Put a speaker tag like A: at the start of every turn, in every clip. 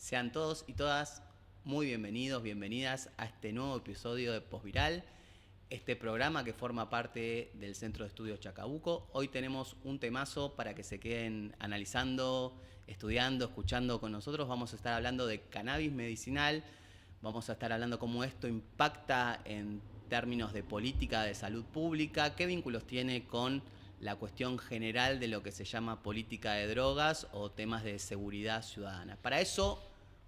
A: Sean todos y todas muy bienvenidos, bienvenidas a este nuevo episodio de Postviral, este programa que forma parte del Centro de Estudios Chacabuco. Hoy tenemos un temazo para que se queden analizando, estudiando, escuchando con nosotros. Vamos a estar hablando de cannabis medicinal, vamos a estar hablando cómo esto impacta en términos de política de salud pública, qué vínculos tiene con la cuestión general de lo que se llama política de drogas o temas de seguridad ciudadana. Para eso,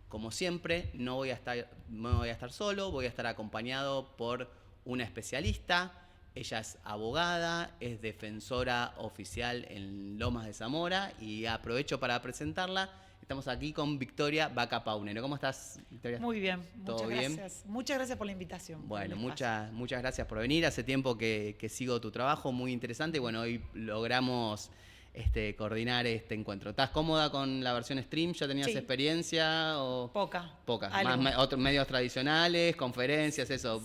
A: como siempre, no voy a estar solo, voy a estar acompañado por una especialista. Ella es abogada, es defensora oficial en Lomas de Zamora y aprovecho para presentarla. Estamos aquí con Victoria Vaca Paunero. ¿Cómo estás, Victoria?
B: Muy bien,
A: ¿Todo
B: muchas
A: bien?
B: gracias. Muchas gracias por la invitación.
A: Bueno, muchas gracias por venir. Hace tiempo que sigo tu trabajo, muy interesante. Y bueno, hoy logramos coordinar este encuentro. ¿Estás cómoda con la versión stream? ¿Ya tenías experiencia? O...
B: Poca.
A: Más otros medios tradicionales, conferencias, eso.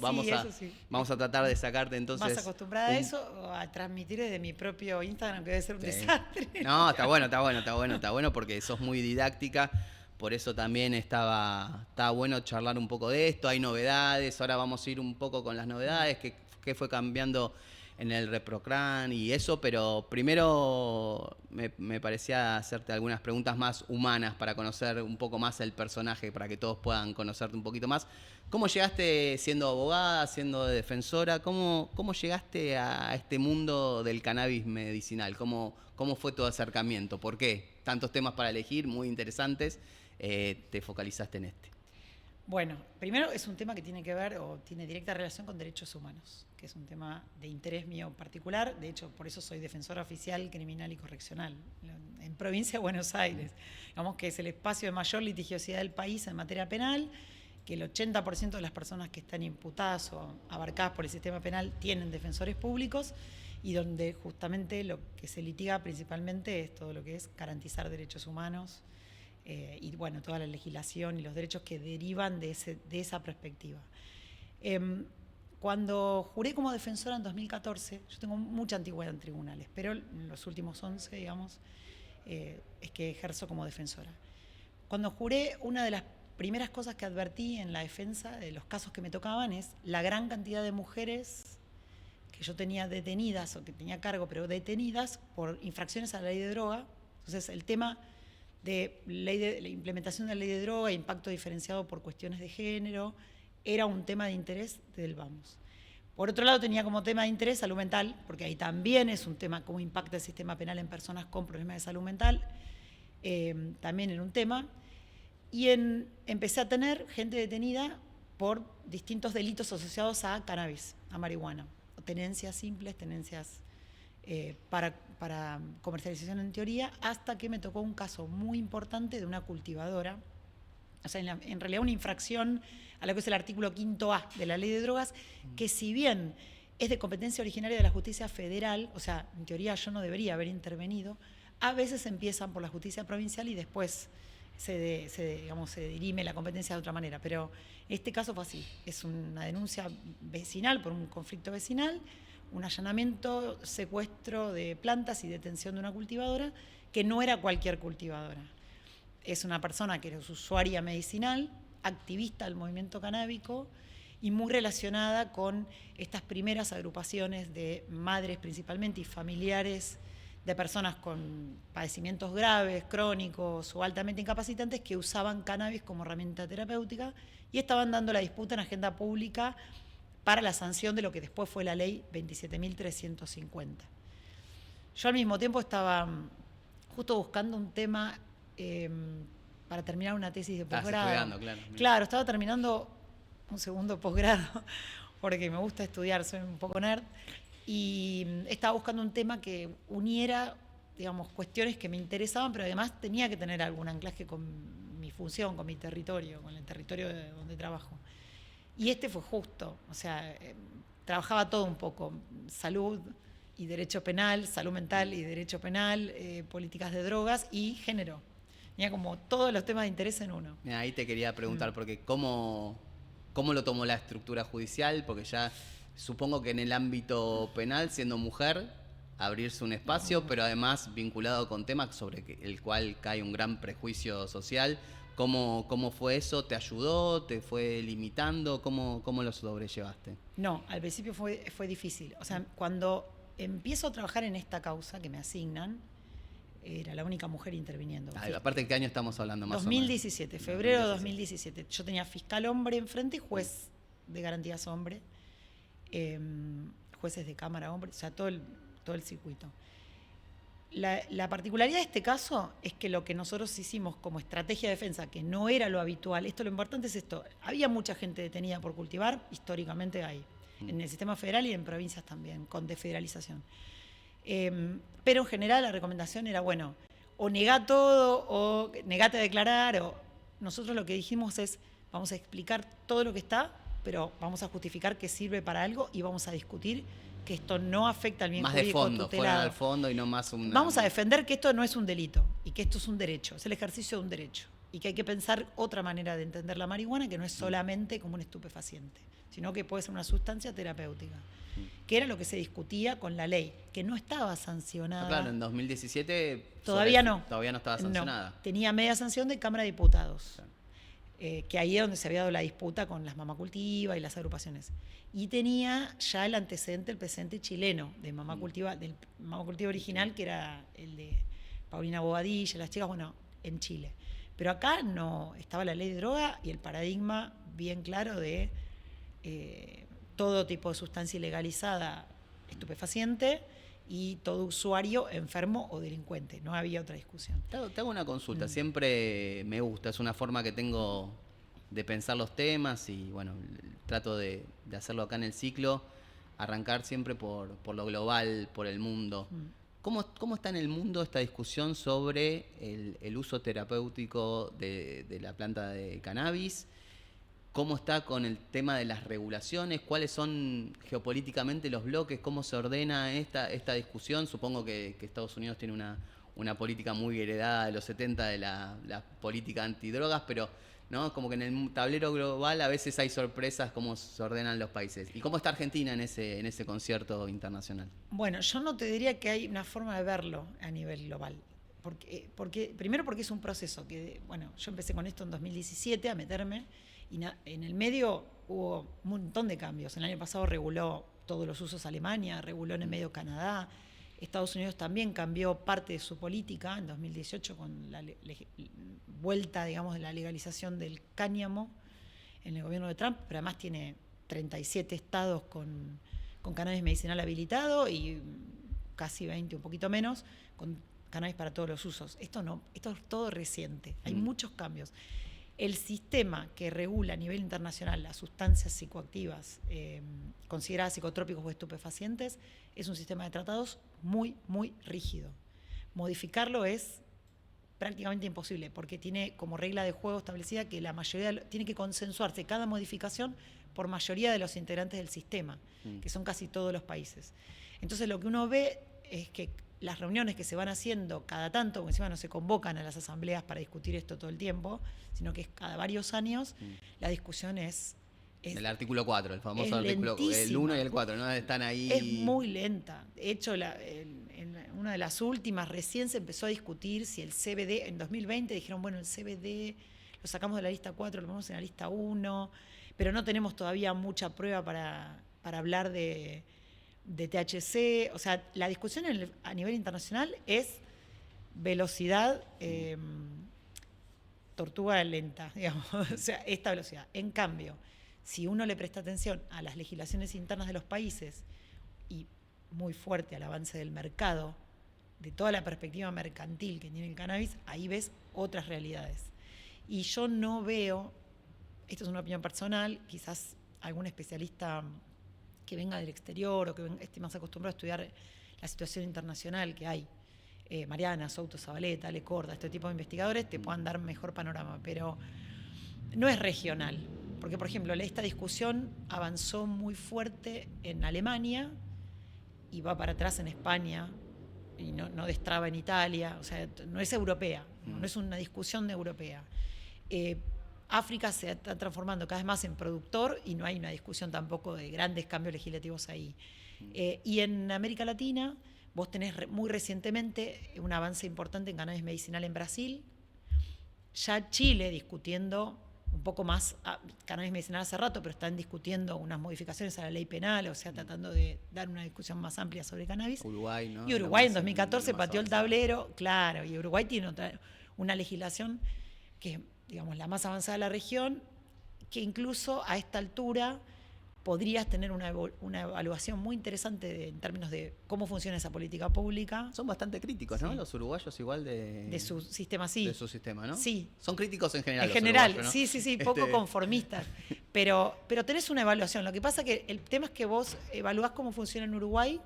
B: Sí.
A: Vamos a tratar de sacarte entonces.
B: ¿Más acostumbrada a eso o a transmitir desde mi propio Instagram, que debe ser un desastre?
A: No, está bueno porque sos muy didáctica. Por eso también estaba bueno charlar un poco de esto. Hay novedades, ahora vamos a ir un poco con las novedades, qué fue cambiando en el ReproCran y eso, pero primero me parecía hacerte algunas preguntas más humanas para conocer un poco más el personaje, para que todos puedan conocerte un poquito más. ¿Cómo llegaste siendo abogada, siendo defensora? ¿Cómo llegaste a este mundo del cannabis medicinal? ¿Cómo fue tu acercamiento? ¿Por qué? Tantos temas para elegir, muy interesantes. Te focalizaste en este.
B: Bueno, primero es un tema que tiene que ver o tiene directa relación con derechos humanos, que es un tema de interés mío particular. De hecho, por eso soy defensora oficial criminal y correccional en Provincia de Buenos Aires. Digamos que es el espacio de mayor litigiosidad del país en materia penal, que el 80% de las personas que están imputadas o abarcadas por el sistema penal tienen defensores públicos y donde justamente lo que se litiga principalmente es todo lo que es garantizar derechos humanos, y bueno, toda la legislación y los derechos que derivan de esa perspectiva. Cuando juré como defensora en 2014, yo tengo mucha antigüedad en tribunales, pero en los últimos 11, digamos, es que ejerzo como defensora. Cuando juré, una de las primeras cosas que advertí en la defensa de los casos que me tocaban es la gran cantidad de mujeres que yo tenía detenidas o que tenía a cargo, pero detenidas por infracciones a la ley de droga. Entonces, el tema de la implementación de la ley de droga, impacto diferenciado por cuestiones de género, era un tema de interés del Vamos. Por otro lado, tenía como tema de interés salud mental, porque ahí también es un tema cómo impacta el sistema penal en personas con problemas de salud mental, también era un tema. Y empecé a tener gente detenida por distintos delitos asociados a cannabis, a marihuana, tenencias simples, tenencias para comercialización en teoría, hasta que me tocó un caso muy importante de una cultivadora, o sea, en realidad una infracción a lo que es el artículo 5A de la ley de drogas, que si bien es de competencia originaria de la justicia federal, o sea, en teoría yo no debería haber intervenido, a veces empiezan por la justicia provincial y después se dirime la competencia de otra manera, pero este caso fue así, es una denuncia vecinal por un conflicto vecinal, un allanamiento, secuestro de plantas y detención de una cultivadora, que no era cualquier cultivadora. Es una persona que era usuaria medicinal, activista del movimiento canábico y muy relacionada con estas primeras agrupaciones de madres principalmente y familiares de personas con padecimientos graves, crónicos o altamente incapacitantes que usaban cannabis como herramienta terapéutica y estaban dando la disputa en agenda pública para la sanción de lo que después fue la ley 27.350. Yo al mismo tiempo estaba justo buscando un tema para terminar una tesis de posgrado.
A: Estudiando, claro.
B: Claro, estaba terminando un segundo posgrado, porque me gusta estudiar, soy un poco nerd, y estaba buscando un tema que uniera, digamos, cuestiones que me interesaban, pero además tenía que tener algún anclaje con mi función, con mi territorio, con el territorio de donde trabajo. Y este fue justo, o sea, trabajaba todo un poco, salud y derecho penal, salud mental y derecho penal, políticas de drogas y género. Tenía como todos los temas de interés en uno.
A: Mira, ahí te quería preguntar, porque ¿cómo lo tomó la estructura judicial? Porque ya supongo que en el ámbito penal, siendo mujer, abrirse un espacio, pero además vinculado con temas sobre el cual cae un gran prejuicio social, ¿Cómo fue eso? ¿Te ayudó? ¿Te fue limitando? ¿Cómo lo sobrellevaste?
B: No, al principio fue difícil. O sea, cuando empiezo a trabajar en esta causa que me asignan, era la única mujer interviniendo.
A: Aparte, ¿qué año estamos hablando más
B: 2017, febrero de 2017. Yo tenía fiscal hombre enfrente y juez de garantías hombre, jueces de cámara hombre, o sea, todo el circuito. La particularidad de este caso es que lo que nosotros hicimos como estrategia de defensa, que no era lo habitual, lo importante es esto, había mucha gente detenida por cultivar, históricamente hay, en el sistema federal y en provincias también, con desfederalización. Pero en general la recomendación era, bueno, o negá todo, o negate a declarar, o nosotros lo que dijimos es, vamos a explicar todo lo que está, pero vamos a justificar que sirve para algo y vamos a discutir que esto no afecta al bien jurídico tutelado.
A: Más de fondo, fuera al fondo y no más un...
B: Vamos a defender que esto no es un delito y que esto es un derecho, es el ejercicio de un derecho y que hay que pensar otra manera de entender la marihuana que no es solamente como un estupefaciente, sino que puede ser una sustancia terapéutica, que era lo que se discutía con la ley, que no estaba sancionada.
A: Claro, en 2017
B: todavía no
A: estaba sancionada.
B: No, tenía media sanción de Cámara de Diputados. Claro. Que ahí es donde se había dado la disputa con las Mamacultiva y las agrupaciones. Y tenía ya el antecedente, el presente chileno de Mamacultiva, del Mamacultiva original, que era el de Paulina Bobadilla, las chicas, bueno, en Chile. Pero acá no, estaba la ley de droga y el paradigma bien claro de todo tipo de sustancia ilegalizada, estupefaciente, y todo usuario enfermo o delincuente. No había otra discusión.
A: Te hago una consulta. Siempre me gusta. Es una forma que tengo de pensar los temas y, bueno, trato de hacerlo acá en el ciclo. Arrancar siempre por lo global, por el mundo. ¿Cómo está en el mundo esta discusión sobre el uso terapéutico de la planta de cannabis? ¿Cómo está con el tema de las regulaciones? ¿Cuáles son geopolíticamente los bloques? ¿Cómo se ordena esta discusión? Supongo que Estados Unidos tiene una política muy heredada de los 70 de la política antidrogas, pero ¿no? Como que en el tablero global a veces hay sorpresas cómo se ordenan los países. ¿Y cómo está Argentina en ese concierto internacional?
B: Bueno, yo no te diría que hay una forma de verlo a nivel global. Primero porque es un proceso que, bueno, yo empecé con esto en 2017 a meterme. Y en el medio hubo un montón de cambios. El año pasado reguló todos los usos Alemania, reguló en el medio Canadá. Estados Unidos también cambió parte de su política en 2018 con la vuelta, digamos, de la legalización del cáñamo en el gobierno de Trump, pero además tiene 37 estados con cannabis medicinal habilitado y casi 20, un poquito menos, con cannabis para todos los usos. Esto es todo reciente, hay muchos cambios. El sistema que regula a nivel internacional las sustancias psicoactivas consideradas psicotrópicos o estupefacientes es un sistema de tratados muy, muy rígido. Modificarlo es prácticamente imposible porque tiene como regla de juego establecida que la mayoría tiene que consensuarse cada modificación por mayoría de los integrantes del sistema, que son casi todos los países. Entonces lo que uno ve es que las reuniones que se van haciendo cada tanto, porque encima no se convocan a las asambleas para discutir esto todo el tiempo, sino que es cada varios años, la discusión es
A: el artículo 4, el famoso artículo, el 1 y el 4, ¿no? Están ahí.
B: Es muy lenta. De hecho, en una de las últimas recién se empezó a discutir si el CBD, en 2020 dijeron, bueno, el CBD lo sacamos de la lista 4, lo ponemos en la lista 1, pero no tenemos todavía mucha prueba para hablar de THC. O sea, la discusión a nivel internacional es velocidad, tortuga lenta, digamos, o sea, esta velocidad. En cambio, si uno le presta atención a las legislaciones internas de los países y muy fuerte al avance del mercado, de toda la perspectiva mercantil que tiene el cannabis, ahí ves otras realidades. Y yo no veo, esto es una opinión personal, quizás algún especialista que venga del exterior o que esté más acostumbrado a estudiar la situación internacional que hay, Mariana, Souto, Zabaleta, Ale Corda, este tipo de investigadores te puedan dar mejor panorama, pero no es regional, porque por ejemplo esta discusión avanzó muy fuerte en Alemania y va para atrás en España y no destraba en Italia, o sea, no es europea, no es una discusión europea. África se está transformando cada vez más en productor y no hay una discusión tampoco de grandes cambios legislativos ahí. Y en América Latina vos tenés muy recientemente un avance importante en cannabis medicinal en Brasil, Ya Chile discutiendo un poco más, cannabis medicinal hace rato, pero están discutiendo unas modificaciones a la ley penal, o sea, tratando de dar una discusión más amplia sobre cannabis.
A: Uruguay, ¿no?
B: Y Uruguay en 2014 pateó el tablero, claro, y Uruguay tiene una legislación que es, digamos, la más avanzada de la región, que incluso a esta altura podrías tener una evaluación muy interesante en términos de cómo funciona esa política pública.
A: Son bastante críticos, ¿no? Sí. Los uruguayos igual
B: de su sistema, sí.
A: De su sistema, ¿no?
B: Sí.
A: Son críticos en general.
B: En general,
A: ¿no?
B: sí, poco conformistas. Pero tenés una evaluación. Lo que pasa que el tema es que vos evaluás cómo funciona en Uruguay,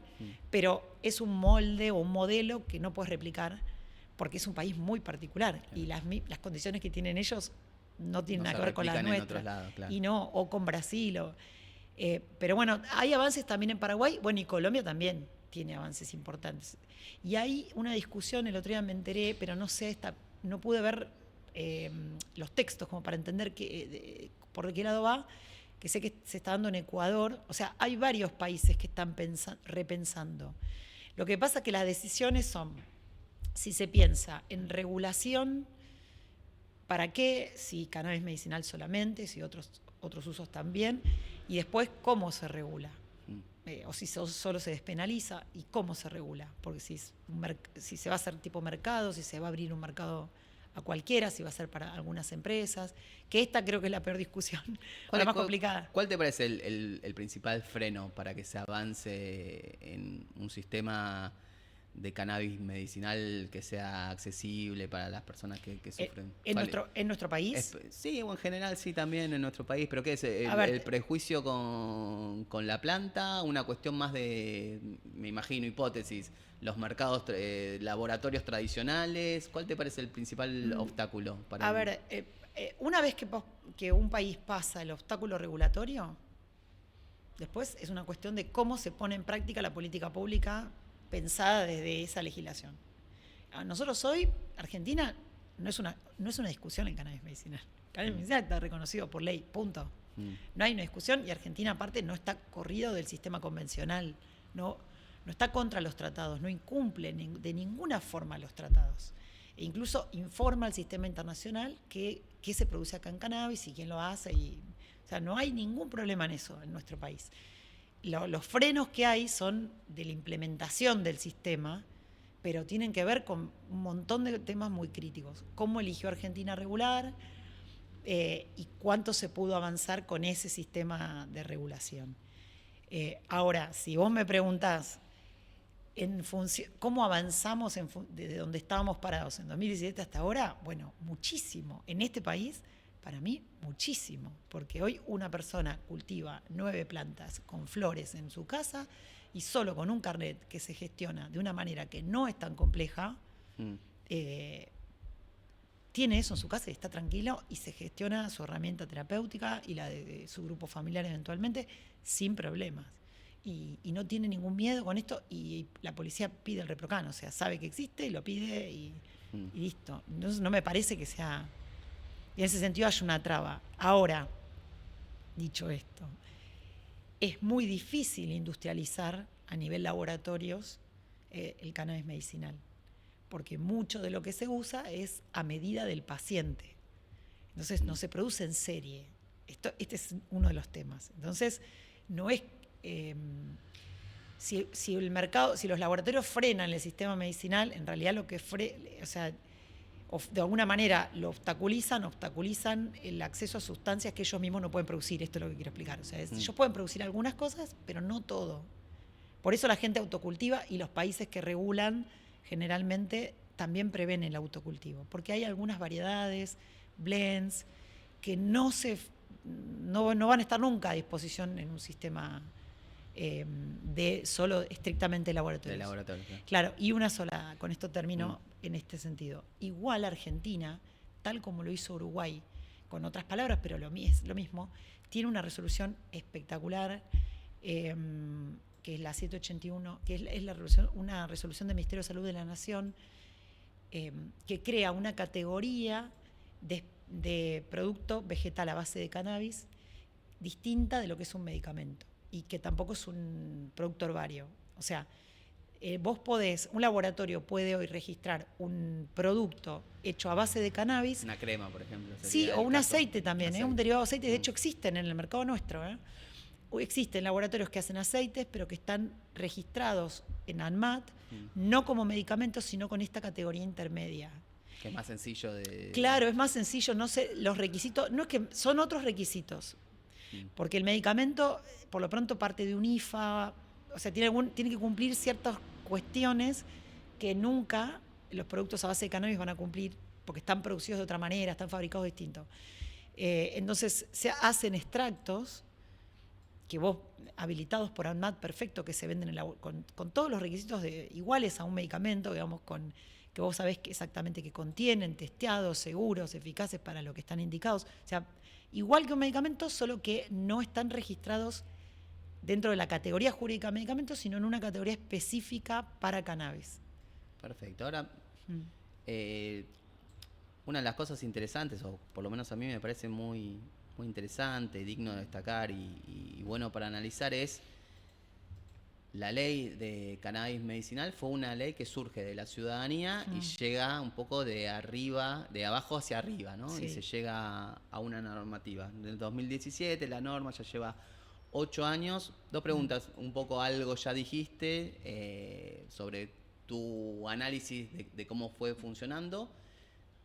B: pero es un molde o un modelo que no puedes replicar porque es un país muy particular y las condiciones que tienen ellos no tienen nada que ver con las nuestras.
A: Lados, claro.
B: Y no, o con Brasil. Pero bueno, hay avances también en Paraguay, bueno, y Colombia también tiene avances importantes. Y hay una discusión, el otro día me enteré, pero no sé, no pude ver los textos como para entender por qué lado va, que sé que se está dando en Ecuador. O sea, hay varios países que están repensando. Lo que pasa es que las decisiones son, si se piensa en regulación, ¿para qué? Si cannabis medicinal solamente, si otros usos también, y después cómo se regula, o si solo se despenaliza y cómo se regula, porque si se va a hacer tipo mercado, si se va a abrir un mercado a cualquiera, si va a ser para algunas empresas, que esta creo que es la peor discusión, la más complicada.
A: ¿Cuál te parece el principal freno para que se avance en un sistema de cannabis medicinal que sea accesible para las personas que sufren?
B: ¿En nuestro país?
A: Sí, o en general sí también en nuestro país, pero ¿qué es? ¿El prejuicio con la planta? ¿Una cuestión más de, me imagino, hipótesis, los mercados, laboratorios tradicionales? ¿Cuál te parece el principal obstáculo?
B: Una vez que un país pasa el obstáculo regulatorio, después es una cuestión de cómo se pone en práctica la política pública pensada desde esa legislación. Nosotros hoy, Argentina, no es una discusión en cannabis medicinal. Cannabis medicinal está reconocido por ley, punto. No hay una discusión y Argentina aparte no está corrido del sistema convencional, no está contra los tratados, no incumple de ninguna forma los tratados. E incluso informa al sistema internacional qué se produce acá en cannabis y quién lo hace. O sea, no hay ningún problema en eso en nuestro país. Los frenos que hay son de la implementación del sistema, pero tienen que ver con un montón de temas muy críticos. ¿Cómo eligió Argentina regular? Y cuánto se pudo avanzar con ese sistema de regulación. Ahora, si vos me preguntás cómo avanzamos desde donde estábamos parados en 2017 hasta ahora, bueno, muchísimo. En este país, para mí, muchísimo, porque hoy una persona cultiva 9 plantas con flores en su casa y solo con un carnet que se gestiona de una manera que no es tan compleja, tiene eso en su casa y está tranquilo y se gestiona su herramienta terapéutica y la de su grupo familiar eventualmente sin problemas. Y no tiene ningún miedo con esto y la policía pide el ReproCan, o sea, sabe que existe, lo pide y listo. Entonces no me parece que sea... Y en ese sentido hay una traba. Ahora, dicho esto, es muy difícil industrializar a nivel laboratorios el cannabis medicinal, porque mucho de lo que se usa es a medida del paciente. Entonces no se produce en serie. Este es uno de los temas. Entonces, no es... si el mercado, si los laboratorios frenan el sistema medicinal, en realidad lo que de alguna manera lo obstaculizan el acceso a sustancias que ellos mismos no pueden producir. Esto es lo que quiero explicar. O sea, ellos pueden producir algunas cosas, pero no todo. Por eso la gente autocultiva y los países que regulan generalmente también prevén el autocultivo, porque hay algunas variedades, blends, que no van a estar nunca a disposición en un sistema de solo estrictamente laboratorios.
A: De laboratorio,
B: claro, y una sola, con esto termino en este sentido. Igual Argentina, tal como lo hizo Uruguay, con otras palabras, pero es lo mismo, tiene una resolución espectacular, que es la 781, que es una resolución del Ministerio de Salud de la Nación, que crea una categoría de producto vegetal a base de cannabis distinta de lo que es un medicamento y que tampoco es un producto herbario. O sea, un laboratorio puede hoy registrar un producto hecho a base de cannabis.
A: Una crema, por ejemplo.
B: Sí, o un aceite también, un derivado de aceite. De hecho,
A: Mm.
B: existen en el mercado nuestro. Existen laboratorios que hacen aceites, pero que están registrados en ANMAT, no como medicamentos, sino con esta categoría intermedia.
A: Que es más sencillo de...
B: Claro, es más sencillo, no sé, los requisitos, no es que son otros requisitos, porque el medicamento, por lo pronto, parte de un IFA, o sea, tiene que cumplir ciertas cuestiones que nunca los productos a base de cannabis van a cumplir, porque están producidos de otra manera, están fabricados distintos. Entonces, se hacen extractos que vos, habilitados por ANMAT, perfecto, que se venden con todos los requisitos iguales a un medicamento, digamos, que vos sabés exactamente qué contienen, testeados, seguros, eficaces para lo que están indicados. O sea, igual que un medicamento, solo que no están registrados dentro de la categoría jurídica de medicamentos, sino en una categoría específica para cannabis.
A: Perfecto. Ahora, una de las cosas interesantes, o por lo menos a mí me parece muy, muy interesante, digno de destacar y bueno para analizar, es la ley de cannabis medicinal. Fue una ley que surge de la ciudadanía y llega un poco de arriba, de abajo hacia arriba, ¿no?
B: Sí.
A: Y se llega a una normativa. En el 2017 la norma ya lleva 8 años. Dos preguntas, un poco algo ya dijiste sobre tu análisis de cómo fue funcionando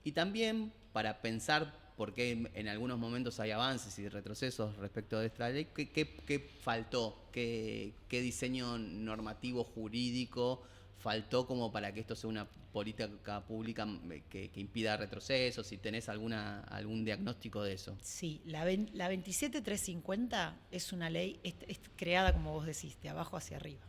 A: y también para pensar por qué en algunos momentos hay avances y retrocesos respecto de esta ley. ¿Qué faltó? ¿Qué diseño normativo jurídico faltó como para que esto sea una política pública que impida retrocesos? Si tenés algún diagnóstico de eso.
B: Sí, la 27350 es una ley es creada, como vos decís, de abajo hacia arriba.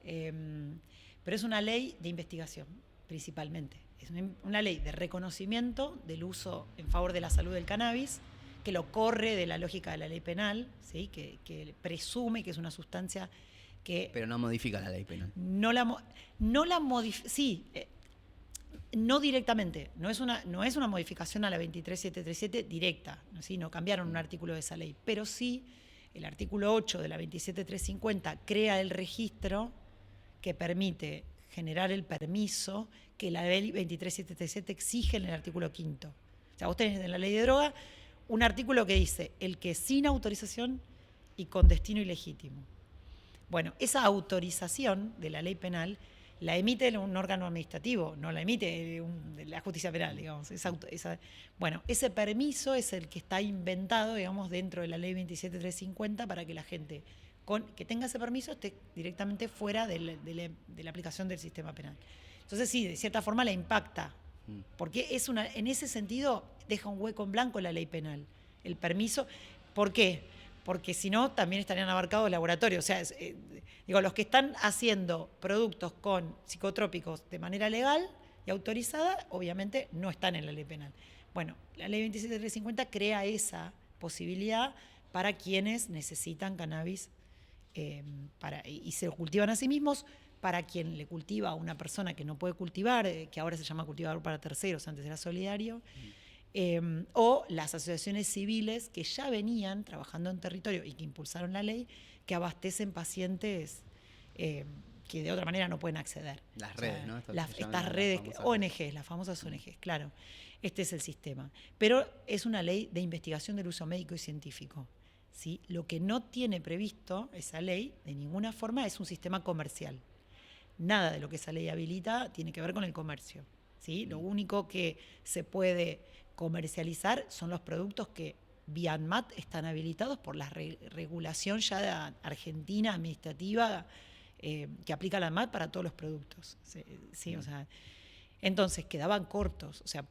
B: Pero es una ley de investigación, principalmente. Es una ley de reconocimiento del uso en favor de la salud del cannabis, que lo corre de la lógica de la ley penal, ¿sí? que presume que es una sustancia que...
A: Pero no modifica la ley penal.
B: No la modifica... Sí, no directamente. No es una modificación a la 23737 directa, ¿sí? No cambiaron un artículo de esa ley. Pero sí, el artículo 8 de la 27350 crea el registro que permite generar el permiso que la ley 23737 exige en el artículo 5. O sea, vos tenés en la ley de droga un artículo que dice el que sin autorización y con destino ilegítimo. Bueno, esa autorización de la ley penal la emite un órgano administrativo, no la emite la justicia penal, digamos. Bueno, ese permiso es el que está inventado, digamos, dentro de la ley 27350 para que la gente que tenga ese permiso esté directamente fuera de la aplicación del sistema penal. Entonces sí, de cierta forma la impacta, porque en ese sentido deja un hueco en blanco la ley penal, el permiso. ¿Por qué? Porque si no, también estarían abarcados laboratorios. O sea, los que están haciendo productos con psicotrópicos de manera legal y autorizada, obviamente no están en la ley penal. Bueno, la ley 27350 crea esa posibilidad para quienes necesitan cannabis y se lo cultivan a sí mismos, para quien le cultiva a una persona que no puede cultivar, que ahora se llama cultivador para terceros, antes era solidario, o las asociaciones civiles que ya venían trabajando en territorio y que impulsaron la ley, que abastecen pacientes que de otra manera no pueden acceder.
A: Las redes, ¿no?
B: Estas redes, ONGs, las famosas ONGs, claro. Este es el sistema. Pero es una ley de investigación del uso médico y científico. ¿Sí? Lo que no tiene previsto esa ley, de ninguna forma, es un sistema comercial. Nada de lo que esa ley habilita tiene que ver con el comercio. ¿Sí? Lo único que se puede comercializar son los productos que vía ANMAT están habilitados por la regulación ya argentina administrativa que aplica la ANMAT para todos los productos. ¿Sí? O sea, entonces quedaban cortos. O sea,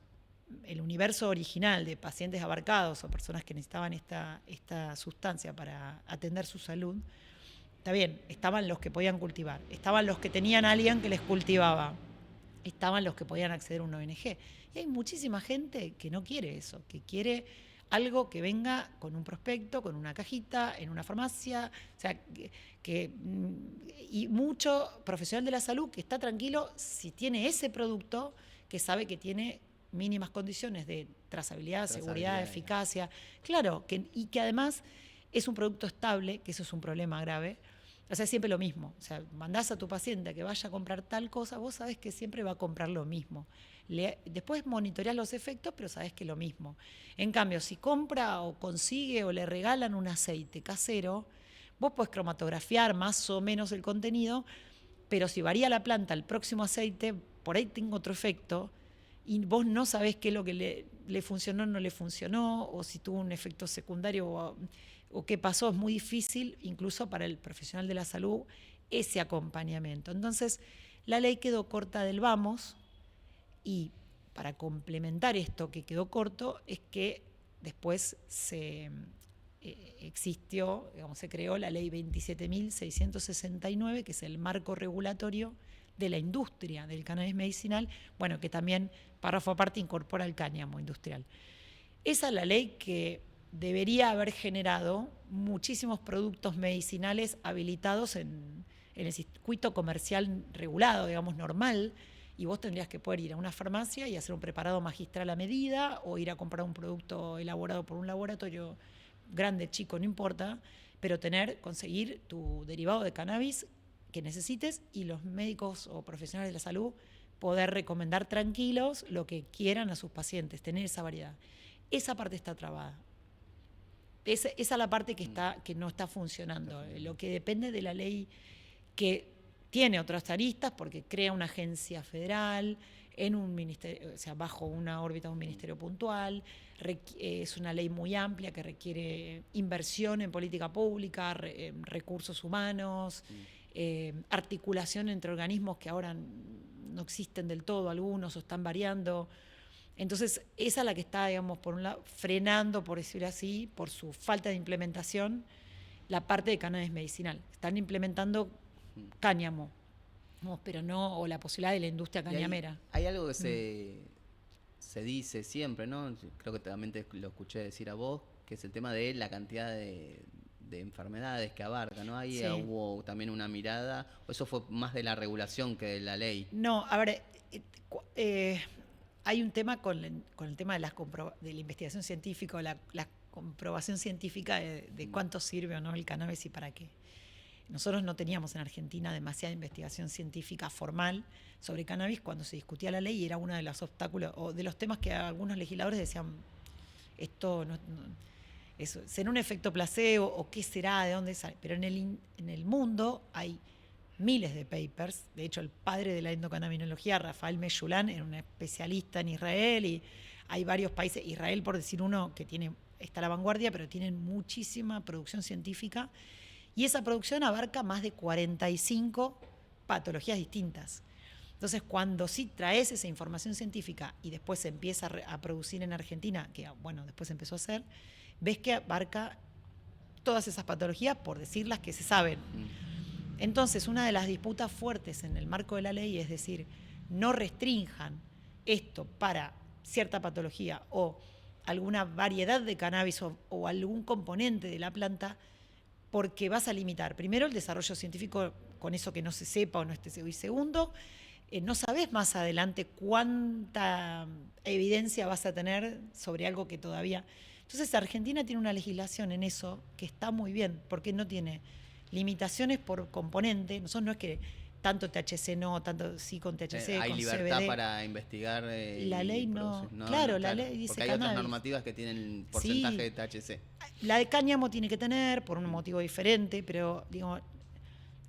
B: el universo original de pacientes abarcados o personas que necesitaban esta sustancia para atender su salud, está bien, estaban los que podían cultivar, estaban los que tenían a alguien que les cultivaba, estaban los que podían acceder a una ONG. Y hay muchísima gente que no quiere eso, que quiere algo que venga con un prospecto, con una cajita, en una farmacia, o sea, y mucho profesional de la salud que está tranquilo si tiene ese producto, que sabe que tiene mínimas condiciones de trazabilidad, seguridad, eficacia. Claro, y que además es un producto estable, que eso es un problema grave, O sea, es siempre lo mismo. O sea, mandás a tu paciente a que vaya a comprar tal cosa, vos sabés que siempre va a comprar lo mismo. Después monitoreás los efectos, pero sabés que es lo mismo. En cambio, si compra o consigue o le regalan un aceite casero, vos podés cromatografiar más o menos el contenido, pero si varía la planta el próximo aceite, por ahí tengo otro efecto y vos no sabés qué es lo que le funcionó o no le funcionó, o si tuvo un efecto secundario o qué pasó. Es muy difícil, incluso para el profesional de la salud, ese acompañamiento. Entonces, la ley quedó corta del vamos, y para complementar esto que quedó corto es que después existió, digamos, se creó la ley 27.669, que es el marco regulatorio de la industria del cannabis medicinal, bueno, que también, párrafo aparte, incorpora el cáñamo industrial. Esa es la ley que debería haber generado muchísimos productos medicinales habilitados en el circuito comercial regulado, digamos, normal, y vos tendrías que poder ir a una farmacia y hacer un preparado magistral a medida, o ir a comprar un producto elaborado por un laboratorio grande, chico, no importa, pero conseguir tu derivado de cannabis que necesites, y los médicos o profesionales de la salud poder recomendar tranquilos lo que quieran a sus pacientes, tener esa variedad. Esa parte está trabada. Esa es la parte que no está funcionando. Lo que depende de la ley, que tiene otras aristas porque crea una agencia federal en un ministerio, o sea, bajo una órbita de un ministerio puntual. Es una ley muy amplia que requiere inversión en política pública, recursos humanos, articulación entre organismos que ahora no existen del todo, algunos, o están variando. Entonces, esa es la que está, digamos, por un lado, frenando, por decirlo así, por su falta de implementación, la parte de cannabis medicinal. Están implementando cáñamo, pero no, o la posibilidad de la industria cañamera.
A: Hay algo que se dice siempre, ¿no? Creo que también lo escuché decir a vos, que es el tema de la cantidad de enfermedades que abarca, ¿no? Ahí hubo también una mirada, o eso fue más de la regulación que de la ley.
B: No, a ver, hay un tema con el tema de la investigación científica, la comprobación científica de cuánto sirve o no el cannabis y para qué. Nosotros no teníamos en Argentina demasiada investigación científica formal sobre cannabis cuando se discutía la ley, y era uno de los obstáculos o de los temas que algunos legisladores decían, esto no ¿será un efecto placebo o qué será? ¿De dónde sale? Pero en el mundo hay miles de papers. De hecho, el padre de la endocannabinología, Rafael Meyulán, era un especialista en Israel, y hay varios países, Israel por decir uno, que está a la vanguardia, pero tienen muchísima producción científica, y esa producción abarca más de 45 patologías distintas. Entonces, cuando sí traes esa información científica y después se empieza a producir en Argentina, que bueno, después se empezó a hacer, ves que abarca todas esas patologías, por decir las que se saben. Entonces, una de las disputas fuertes en el marco de la ley es decir, no restrinjan esto para cierta patología o alguna variedad de cannabis o algún componente de la planta, porque vas a limitar, primero, el desarrollo científico con eso que no se sepa o no esté seguro, y segundo, no sabés más adelante cuánta evidencia vas a tener sobre algo que todavía... Entonces, Argentina tiene una legislación en eso que está muy bien, porque no tiene limitaciones por componente. Nosotros no es que tanto THC no, tanto sí con THC,
A: hay
B: con
A: libertad
B: CBD.
A: Para investigar.
B: La ley no. Claro, la ley dice
A: porque hay
B: cannabis.
A: otras normativas que tienen porcentaje de THC.
B: La de cáñamo tiene que tener, por un motivo diferente, pero digo,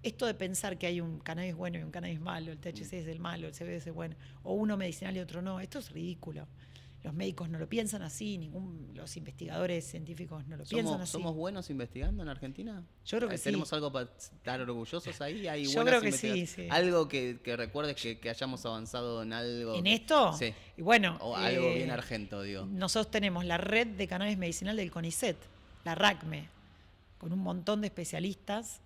B: esto de pensar que hay un cannabis bueno y un cannabis malo, el THC es el malo, el CBD es el bueno, o uno medicinal y otro no, esto es ridículo. Los médicos no lo piensan así, los investigadores científicos no lo piensan así.
A: ¿Somos buenos investigando en Argentina?
B: Yo creo que sí.
A: ¿Tenemos algo para estar orgullosos ahí?
B: Yo creo que sí.
A: ¿Algo que recuerdes que hayamos avanzado en algo?
B: ¿En esto?
A: Sí.
B: Y bueno,
A: o algo bien argento, digo.
B: Nosotros tenemos la red de cannabis medicinal del CONICET, la RACME, con un montón de especialistas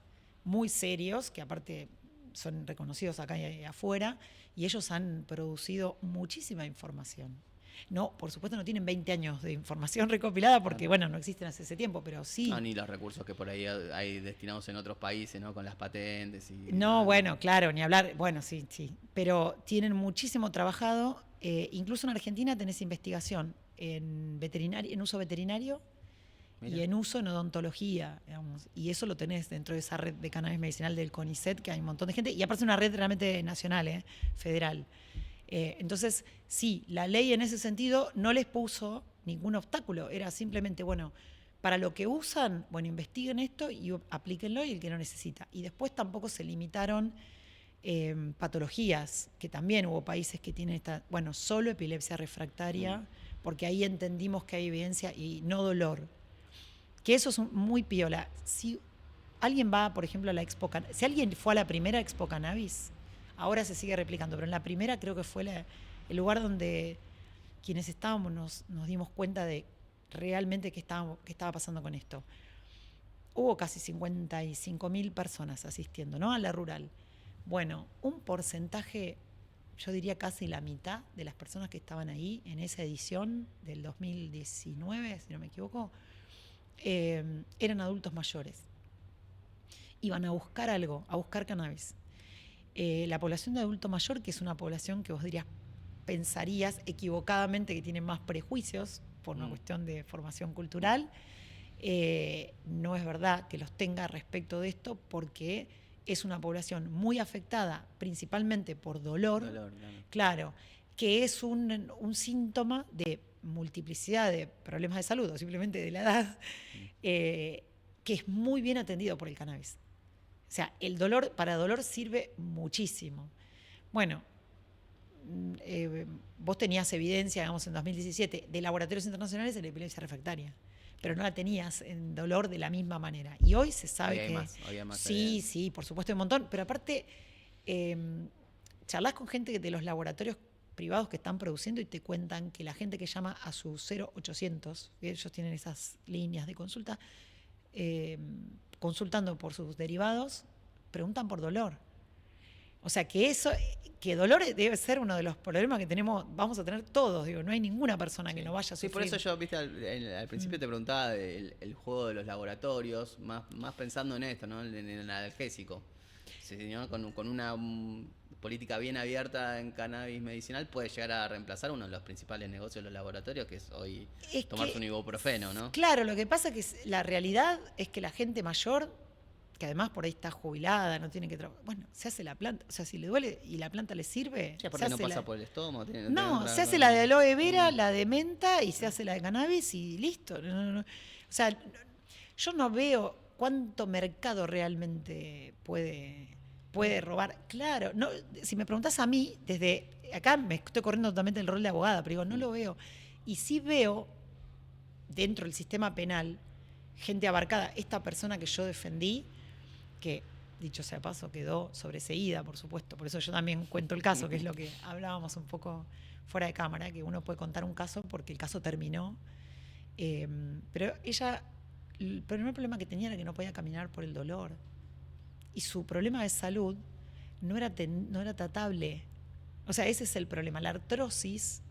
B: muy serios, que aparte son reconocidos acá y afuera, y ellos han producido muchísima información. No, por supuesto no tienen 20 años de información recopilada porque, bueno, no existen hace ese tiempo, pero sí.
A: No, ni los recursos que por ahí hay destinados en otros países, ¿no? Con las patentes y...
B: No, bueno, claro, ni hablar. Bueno, sí. Pero tienen muchísimo trabajado. Incluso en Argentina tenés investigación en uso veterinario,
A: Mirá.
B: y en uso en odontología, digamos. Y eso lo tenés dentro de esa red de cannabis medicinal del CONICET, que hay un montón de gente, y aparte es una red realmente nacional, federal. Entonces, sí, la ley en ese sentido no les puso ningún obstáculo, era simplemente, bueno, para lo que usan, bueno, investiguen esto y aplíquenlo, y el que no necesita. Y después tampoco se limitaron patologías, que también hubo países que tienen bueno, solo epilepsia refractaria, porque ahí entendimos que hay evidencia y no dolor. Que eso es muy piola. Si alguien va, por ejemplo, a la Expo Cannabis, si alguien fue a la primera Expo Cannabis, ahora se sigue replicando, pero en la primera creo que fue el lugar donde quienes estábamos nos dimos cuenta de realmente qué estaba pasando con esto. Hubo casi 55.000 personas asistiendo, ¿no? A la rural. Bueno, un porcentaje, yo diría casi la mitad de las personas que estaban ahí en esa edición del 2019, si no me equivoco, eran adultos mayores. Iban a buscar algo, a buscar cannabis. La población de adulto mayor, que es una población que vos pensarías equivocadamente que tiene más prejuicios por una cuestión de formación cultural, no es verdad que los tenga respecto de esto, porque es una población muy afectada principalmente por dolor, claro, que es un síntoma de multiplicidad de problemas de salud o simplemente de la edad, que es muy bien atendido por el cannabis. O sea, el dolor, para dolor sirve muchísimo. Bueno, vos tenías evidencia, digamos, en 2017 de laboratorios internacionales de la epilepsia refractaria, pero no la tenías en dolor de la misma manera. Y hoy se sabe que...
A: Hoy hay más
B: sí,
A: evidencia.
B: sí, por supuesto, un montón. Pero aparte, charlas con gente de los laboratorios privados que están produciendo y te cuentan que la gente que llama a su 0800, ellos tienen esas líneas de consulta, consultando por sus derivados, preguntan por dolor. O sea, que dolor debe ser uno de los problemas que vamos a tener todos, digo, no hay ninguna persona que no vaya a sufrir.
A: Sí, por eso yo, viste, al principio te preguntaba el juego de los laboratorios, más pensando en esto, ¿no? En el analgésico. Sí, ¿no? Con una política bien abierta en cannabis medicinal puede llegar a reemplazar uno de los principales negocios de los laboratorios, que es hoy tomarse un ibuprofeno, ¿no?
B: Claro, lo que pasa es que la realidad es que la gente mayor, que además por ahí está jubilada, no tiene que trabajar, bueno, se hace la planta, o sea, si le duele y la planta le sirve...
A: Sí, porque no pasa por el estómago.
B: No, se hace la de aloe vera, la de menta y se hace la de cannabis y listo. No. O sea, yo no veo cuánto mercado realmente puede robar. Claro, no, si me preguntás a mí, desde acá me estoy corriendo totalmente el rol de abogada, pero digo, no lo veo. Y sí veo dentro del sistema penal gente abarcada. Esta persona que yo defendí, que dicho sea paso quedó sobreseída, por supuesto, por eso yo también cuento el caso, que es lo que hablábamos un poco fuera de cámara, que uno puede contar un caso porque el caso terminó, pero ella, el primer problema que tenía era que no podía caminar por el dolor, y su problema de salud no era tratable. O sea, ese es el problema. La artrosis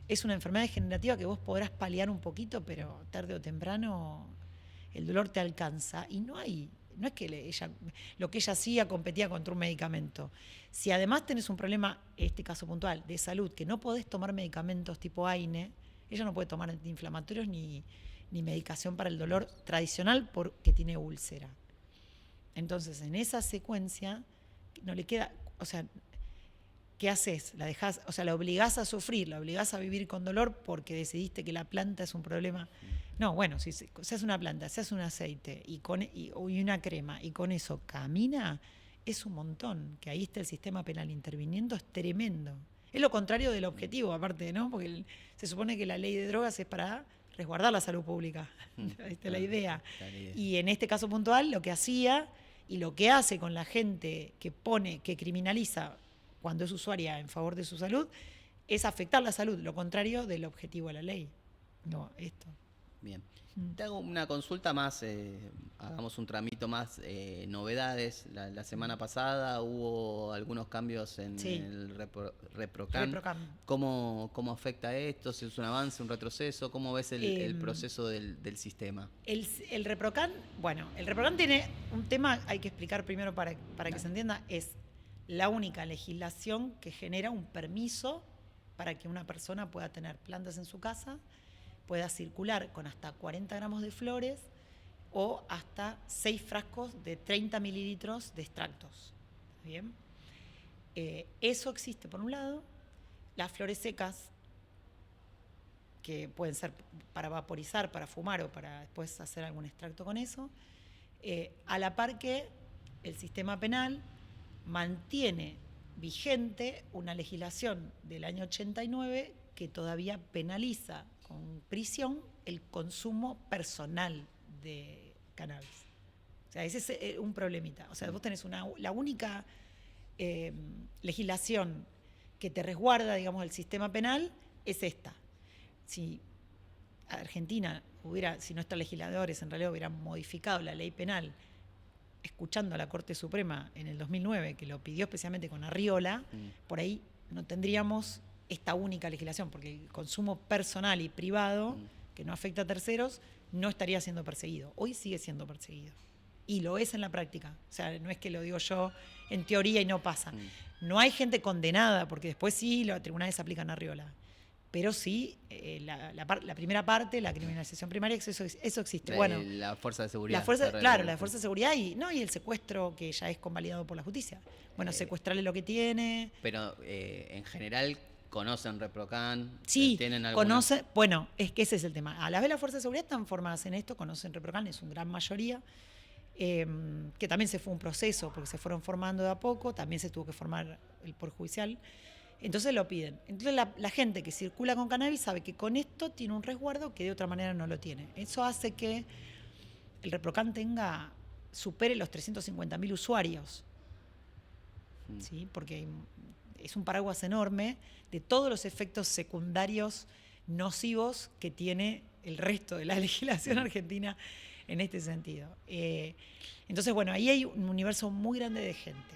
B: es una enfermedad degenerativa que vos podrás paliar un poquito, pero tarde o temprano el dolor te alcanza y no es que lo que ella hacía competía contra un medicamento. Si además tenés un problema, este caso puntual, de salud, que no podés tomar medicamentos tipo AINE, ella no puede tomar antiinflamatorios ni medicación para el dolor tradicional porque tiene úlcera. Entonces, en esa secuencia, no le queda, o sea, ¿qué haces? La dejás, o sea, la obligás a sufrir, la obligás a vivir con dolor porque decidiste que la planta es un problema. No, bueno, si se hace una planta, se hace un aceite y una crema y con eso camina, es un montón. Que ahí está el sistema penal interviniendo, es tremendo. Es lo contrario del objetivo, aparte, ¿no? Porque se supone que la ley de drogas es para resguardar la salud pública. Esta es la idea. Y en este caso puntual, lo que hacía y lo que hace con la gente que criminaliza cuando es usuaria en favor de su salud, es afectar la salud, lo contrario del objetivo de la ley. No, esto.
A: Bien. Te hago una consulta más, hagamos un tramito más, novedades. La semana pasada hubo algunos cambios en el ReproCan. ¿Cómo afecta esto? ¿Si es un avance, un retroceso? ¿Cómo ves el proceso del sistema?
B: El ReproCan, bueno, el ReproCan tiene un tema, hay que explicar primero para que se entienda, es la única legislación que genera un permiso para que una persona pueda tener plantas en su casa pueda circular con hasta 40 gramos de flores o hasta 6 frascos de 30 mililitros de extractos. ¿Bien? Eso existe por un lado. Las flores secas, que pueden ser para vaporizar, para fumar o para después hacer algún extracto con eso, a la par que el sistema penal mantiene vigente una legislación del año 89 que todavía penaliza con prisión el consumo personal de cannabis. O sea, ese es un problemita. O sea, vos tenés la única legislación que te resguarda, digamos, el sistema penal es esta. Si Argentina si nuestros legisladores en realidad hubieran modificado la ley penal, escuchando a la Corte Suprema en el 2009, que lo pidió especialmente con Arriola, por ahí no tendríamos esta única legislación, porque el consumo personal y privado, que no afecta a terceros, no estaría siendo perseguido. Hoy sigue siendo perseguido. Y lo es en la práctica. O sea, no es que lo digo yo en teoría y no pasa. No hay gente condenada, porque después sí los tribunales aplican Arriola. Pero sí, la primera parte, la criminalización primaria, eso existe. Bueno,
A: la fuerza de seguridad.
B: La fuerza de seguridad y el secuestro, que ya es convalidado por la justicia. Bueno, secuestrarle lo que tiene.
A: Pero en general conocen ReproCan.
B: Sí,
A: tienen
B: conocen. Bueno, es que ese es el tema. A la vez las fuerzas de seguridad están formadas en esto, conocen ReproCan, es una gran mayoría. Que también se fue un proceso, porque se fueron formando de a poco, también se tuvo que formar el Poder Judicial. Entonces lo piden. Entonces la gente que circula con cannabis sabe que con esto tiene un resguardo que de otra manera no lo tiene. Eso hace que el ReproCan supere los 350.000 usuarios. ¿Sí? Porque es un paraguas enorme de todos los efectos secundarios nocivos que tiene el resto de la legislación argentina en este sentido. Entonces, bueno, ahí hay un universo muy grande de gente.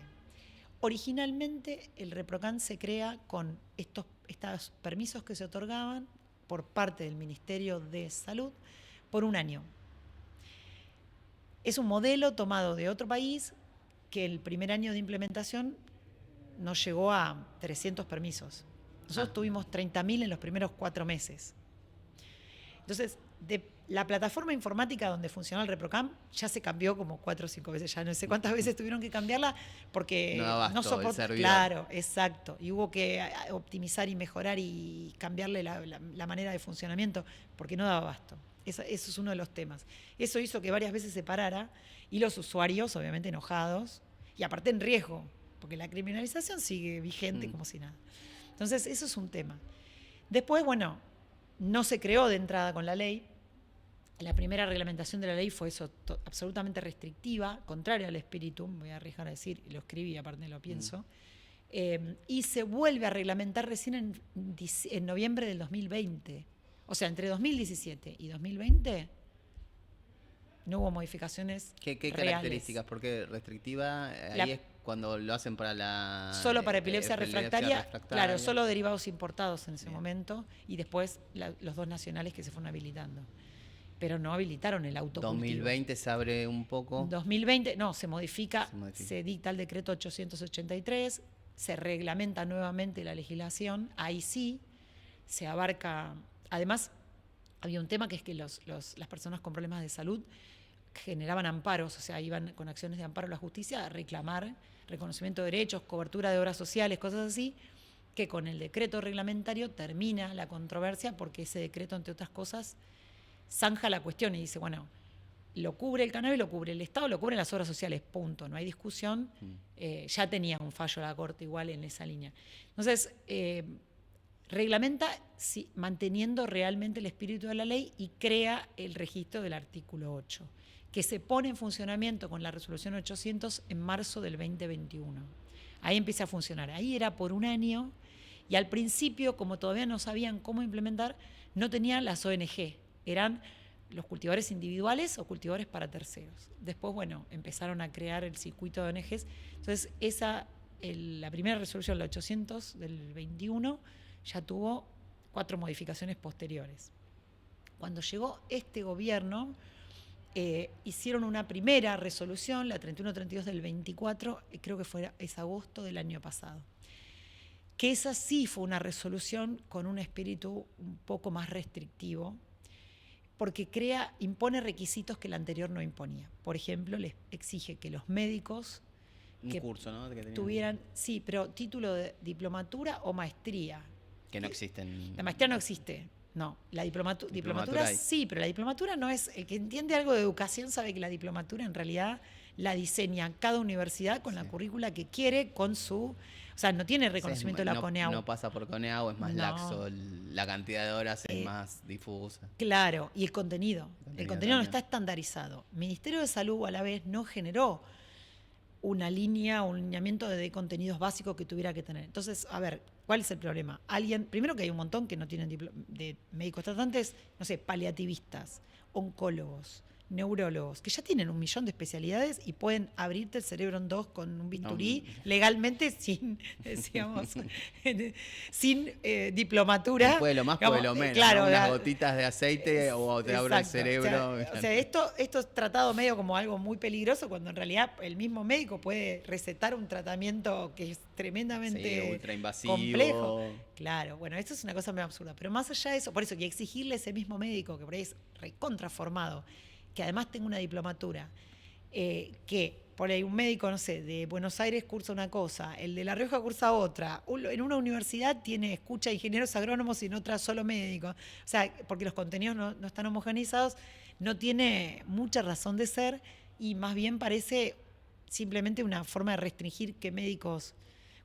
B: Originalmente el ReproCan se crea con estos permisos que se otorgaban por parte del Ministerio de Salud por un año. Es un modelo tomado de otro país que el primer año de implementación nos llegó a 300 permisos. Nosotros tuvimos 30.000 en los primeros 4 meses. Entonces, de la plataforma informática donde funcionaba el ReproCan ya se cambió como 4 o 5 veces, ya no sé cuántas veces tuvieron que cambiarla porque no soportaba. Claro, exacto. Y hubo que optimizar y mejorar y cambiarle la manera de funcionamiento porque no daba abasto. Eso es uno de los temas. Eso hizo que varias veces se parara y los usuarios, obviamente enojados, y aparte en riesgo, porque la criminalización sigue vigente como si nada. Entonces, eso es un tema. Después, bueno, no se creó de entrada con la ley. La primera reglamentación de la ley fue eso, absolutamente restrictiva, contraria al espíritu, me voy a arriesgar a decir, y lo escribí, aparte lo pienso, y se vuelve a reglamentar recién en noviembre del 2020. O sea, entre 2017 y 2020 no hubo modificaciones
A: ¿Qué
B: reales.
A: Características? Porque restrictiva, ahí es cuando lo hacen para la...
B: Solo para epilepsia refractaria, claro, solo derivados importados en ese momento, y después los 2 nacionales que se fueron habilitando. Pero no habilitaron el autocultivo.
A: 2020 se abre un poco.
B: 2020, no, se modifica, se dicta el decreto 883, se reglamenta nuevamente la legislación, ahí sí se abarca. Además, había un tema que es que las personas con problemas de salud generaban amparos, o sea, iban con acciones de amparo a la justicia a reclamar reconocimiento de derechos, cobertura de obras sociales, cosas así, que con el decreto reglamentario termina la controversia porque ese decreto, entre otras cosas, zanja la cuestión y dice, bueno, lo cubre el cannabis, lo cubre el Estado, lo cubren las obras sociales, punto, no hay discusión. Ya tenía un fallo la Corte igual en esa línea. Entonces, reglamenta manteniendo realmente el espíritu de la ley y crea el registro del artículo 8, que se pone en funcionamiento con la resolución 800 en marzo del 2021. Ahí empieza a funcionar. Ahí era por un año y al principio, como todavía no sabían cómo implementar, no tenían las ONG. Eran los cultivadores individuales o cultivadores para terceros. Después, bueno, empezaron a crear el circuito de ONGs. Entonces, la primera resolución, la 800 del 21, ya tuvo 4 modificaciones posteriores. Cuando llegó este gobierno, hicieron una primera resolución, la 3132 del 24, creo que es agosto del año pasado, que esa sí fue una resolución con un espíritu un poco más restrictivo, porque impone requisitos que el anterior no imponía. Por ejemplo, les exige que los médicos
A: Un curso, ¿no? Que
B: tuvieran, sí, pero título de diplomatura o maestría.
A: Que no existen.
B: La maestría no existe. No, la diplomatura
A: hay.
B: sí, pero la diplomatura no es... El que entiende algo de educación sabe que la diplomatura en realidad la diseña cada universidad con la currícula que quiere, con su... O sea, no tiene reconocimiento de la CONEAU.
A: No pasa por CONEAU, es más laxo, la cantidad de horas es más difusa.
B: Claro, y el contenido. El contenido no
A: también.
B: está estandarizado. El Ministerio de Salud a la vez no generó una línea, un lineamiento de contenidos básicos que tuviera que tener. Entonces, a ver, ¿cuál es el problema? Primero que hay un montón que no tienen de médicos tratantes, no sé, paliativistas, oncólogos, neurólogos, que ya tienen 1 millón de especialidades y pueden abrirte el cerebro en 2 con un bisturí legalmente sin, decíamos, sin diplomatura.
A: Puede lo más, puede lo menos.
B: Claro,
A: ¿no? Unas gotitas de aceite o te abre el cerebro.
B: O sea, esto es tratado medio como algo muy peligroso cuando en realidad el mismo médico puede recetar un tratamiento que es tremendamente
A: ultra invasivo.
B: Complejo. Claro, bueno, esto es una cosa muy absurda. Pero más allá de eso, por eso, y exigirle a ese mismo médico que por ahí es recontraformado, que además tenga una diplomatura, que por ahí un médico, no sé, de Buenos Aires cursa una cosa, el de La Rioja cursa otra, en una universidad escucha ingenieros agrónomos y en otra solo médicos. O sea, porque los contenidos no están homogenizados, no tiene mucha razón de ser y más bien parece simplemente una forma de restringir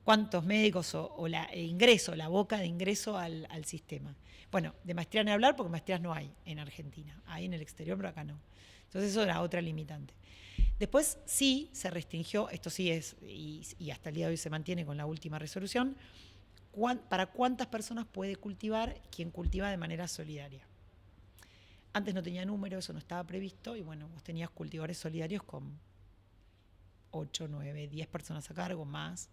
B: cuántos médicos o la boca de ingreso al sistema. Bueno, de maestría ni hablar porque maestrías no hay en Argentina, hay en el exterior, pero acá no. Entonces eso era otra limitante. Después sí se restringió, esto sí es, y hasta el día de hoy se mantiene con la última resolución, para cuántas personas puede cultivar quien cultiva de manera solidaria. Antes no tenía número, eso no estaba previsto, y bueno, vos tenías cultivadores solidarios con 8, 9, 10 personas a cargo, más.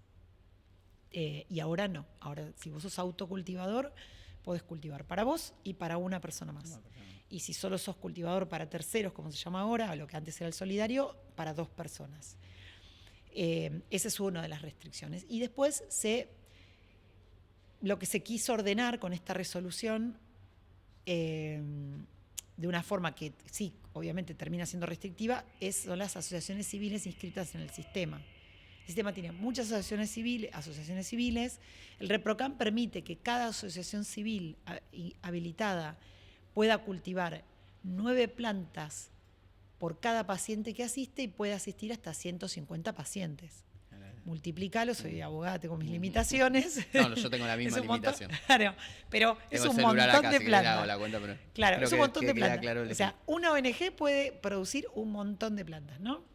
B: Y ahora no. Ahora, si vos sos autocultivador, podés cultivar para vos y para una persona más. Y si solo sos cultivador para terceros, como se llama ahora, lo que antes era el solidario, para 2 personas. Esa es una de las restricciones. Y después lo que se quiso ordenar con esta resolución, de una forma que sí, obviamente termina siendo restrictiva, son las asociaciones civiles inscritas en el sistema. El sistema tiene muchas asociaciones civiles. El REPROCAN permite que cada asociación civil habilitada pueda cultivar 9 plantas por cada paciente que asiste y puede asistir hasta 150 pacientes. Multiplícalo, soy abogada, tengo mis limitaciones.
A: No, yo tengo la misma limitación.
B: Claro, pero es un montón de plantas. Claro, es un montón de plantas. Claro, o sea, una ONG puede producir un montón de plantas, ¿no?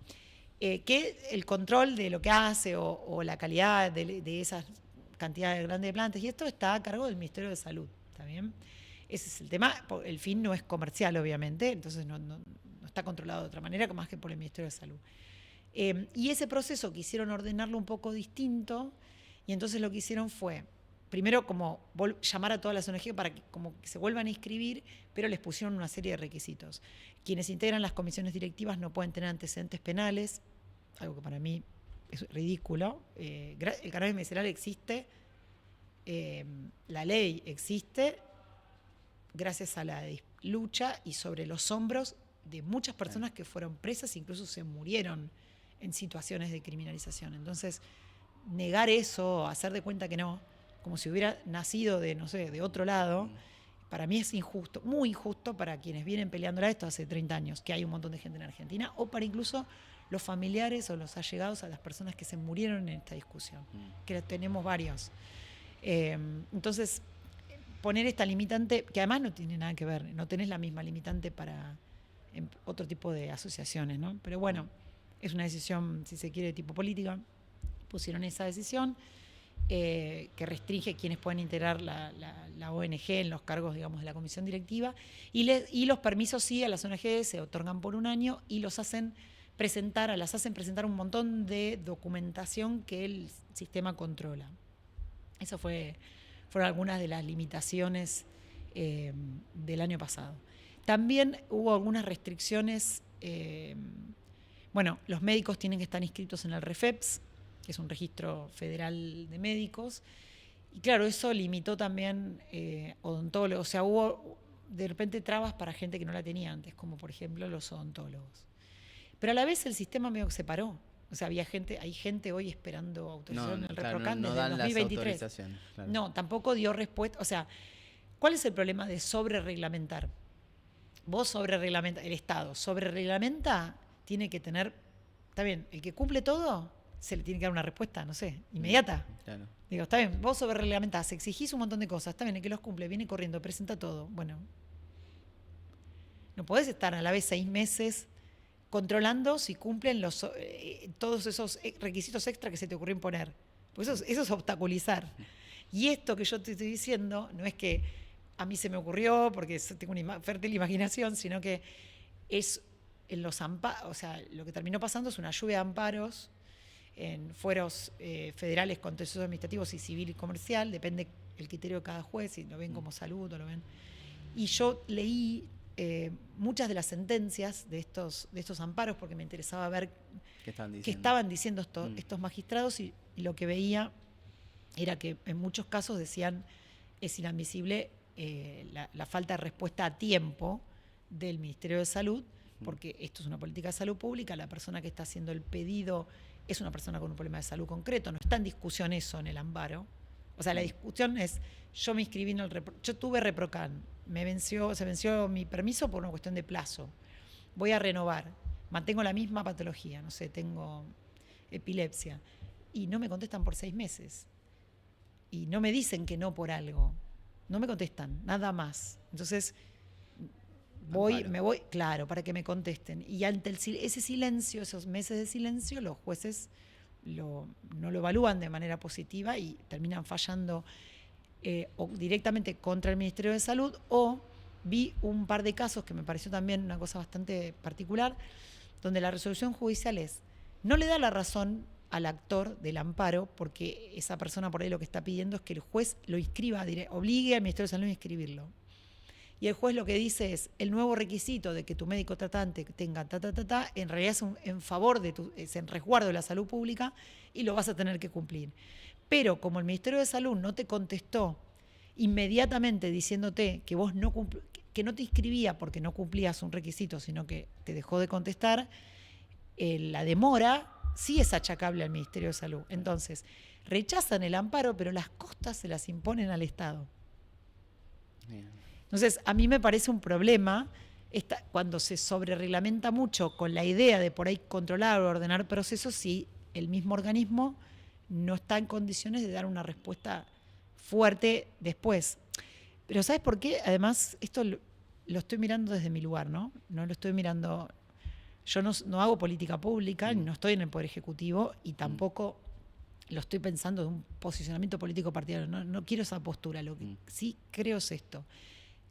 B: Que el control de lo que hace o la calidad de esas cantidades grandes de plantas y esto está a cargo del Ministerio de Salud, ¿está bien? Ese es el tema. El fin no es comercial, obviamente, entonces no está controlado de otra manera más que por el Ministerio de Salud. Y ese proceso quisieron ordenarlo un poco distinto y entonces lo que hicieron fue, primero como llamar a todas las ONG para que como que se vuelvan a inscribir, pero les pusieron una serie de requisitos. Quienes integran las comisiones directivas no pueden tener antecedentes penales, algo que para mí es ridículo. El cannabis medicinal existe, la ley existe, gracias a la lucha y sobre los hombros de muchas personas que fueron presas, incluso se murieron en situaciones de criminalización. Entonces, negar eso, hacer de cuenta que no, como si hubiera nacido de otro lado, para mí es injusto, muy injusto para quienes vienen peleándola esto hace 30 años, que hay un montón de gente en Argentina, o para incluso los familiares o los allegados a las personas que se murieron en esta discusión, que tenemos varios. Entonces, poner esta limitante, que además no tiene nada que ver, no tenés la misma limitante para otro tipo de asociaciones, ¿no? Pero bueno, es una decisión, si se quiere, de tipo política. Pusieron esa decisión que restringe quienes pueden integrar la ONG en los cargos, digamos, de la comisión directiva. Y los permisos sí a las ONG se otorgan por 1 año y las hacen presentar un montón de documentación que el sistema controla. Eso fueron algunas de las limitaciones del año pasado. También hubo algunas restricciones. Los médicos tienen que estar inscritos en el REFEPS, que es un registro federal de médicos. Y claro, eso limitó también odontólogos. O sea, hubo de repente trabas para gente que no la tenía antes, como por ejemplo los odontólogos. Pero a la vez el sistema medio que se paró. O sea, hay gente hoy esperando autorización en el ReproCan
A: no
B: desde el
A: dan
B: 2023.
A: las autorizaciones. Claro.
B: No, tampoco dio respuesta. O sea, ¿cuál es el problema de sobre-reglamentar? Vos sobre-reglamentas, el Estado sobre-reglamenta, tiene que tener, está bien, el que cumple todo, se le tiene que dar una respuesta, no sé, inmediata.
A: Claro.
B: Digo, está bien, vos sobre-reglamentás, exigís un montón de cosas, está bien, el que los cumple, viene corriendo, presenta todo. Bueno, no podés estar a la vez 6 meses controlando si cumplen todos esos requisitos extra que se te ocurrió imponer. Pues eso es obstaculizar. Y esto que yo te estoy diciendo no es que a mí se me ocurrió porque tengo una fértil imaginación, sino que es en los amparos, o sea, lo que terminó pasando es una lluvia de amparos en fueros federales, contenciosos administrativos y civil y comercial, depende el criterio de cada juez, si lo ven como salud o lo ven. Y yo leí muchas de las sentencias de estos amparos porque me interesaba ver qué estaban diciendo estos magistrados y lo que veía era que en muchos casos decían es inadmisible la falta de respuesta a tiempo del Ministerio de Salud, porque esto es una política de salud pública, la persona que está haciendo el pedido es una persona con un problema de salud concreto, no está en discusión eso en el amparo. O sea, la discusión es, yo me inscribí en yo tuve ReproCan, se venció mi permiso por una cuestión de plazo, voy a renovar, mantengo la misma patología, no sé, tengo epilepsia, y no me contestan por 6 meses. Y no me dicen que no por algo, no me contestan, nada más. Entonces, me voy, claro, para que me contesten. Y ante ese silencio, esos meses de silencio, los jueces no lo evalúan de manera positiva y terminan fallando o directamente contra el Ministerio de Salud, o vi un par de casos que me pareció también una cosa bastante particular, donde la resolución judicial no le da la razón al actor del amparo, porque esa persona por ahí lo que está pidiendo es que el juez lo inscriba, obligue al Ministerio de Salud a inscribirlo. Y el juez lo que dice es, el nuevo requisito de que tu médico tratante tenga en realidad es en favor es en resguardo de la salud pública y lo vas a tener que cumplir. Pero como el Ministerio de Salud no te contestó inmediatamente diciéndote que vos que no te inscribía porque no cumplías un requisito, sino que te dejó de contestar, la demora sí es achacable al Ministerio de Salud. Entonces, rechazan el amparo, pero las costas se las imponen al Estado. Bien. Entonces, a mí me parece un problema cuando se sobrereglamenta mucho con la idea de por ahí controlar o ordenar procesos, si el mismo organismo no está en condiciones de dar una respuesta fuerte después. Pero ¿sabes por qué? Además, esto lo estoy mirando desde mi lugar, ¿no? No lo estoy mirando... Yo no hago política pública, no estoy en el Poder Ejecutivo y tampoco lo estoy pensando de un posicionamiento político partidario. No quiero esa postura. Lo que sí creo es esto.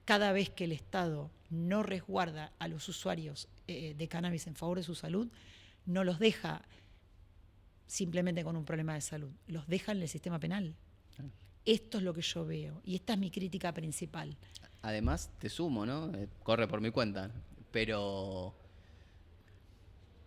B: Cada vez que el Estado no resguarda a los usuarios de cannabis en favor de su salud, no los deja simplemente con un problema de salud, los deja en el sistema penal. Esto es lo que yo veo y esta es mi crítica principal.
A: Además, te sumo, ¿no? Corre por mi cuenta, pero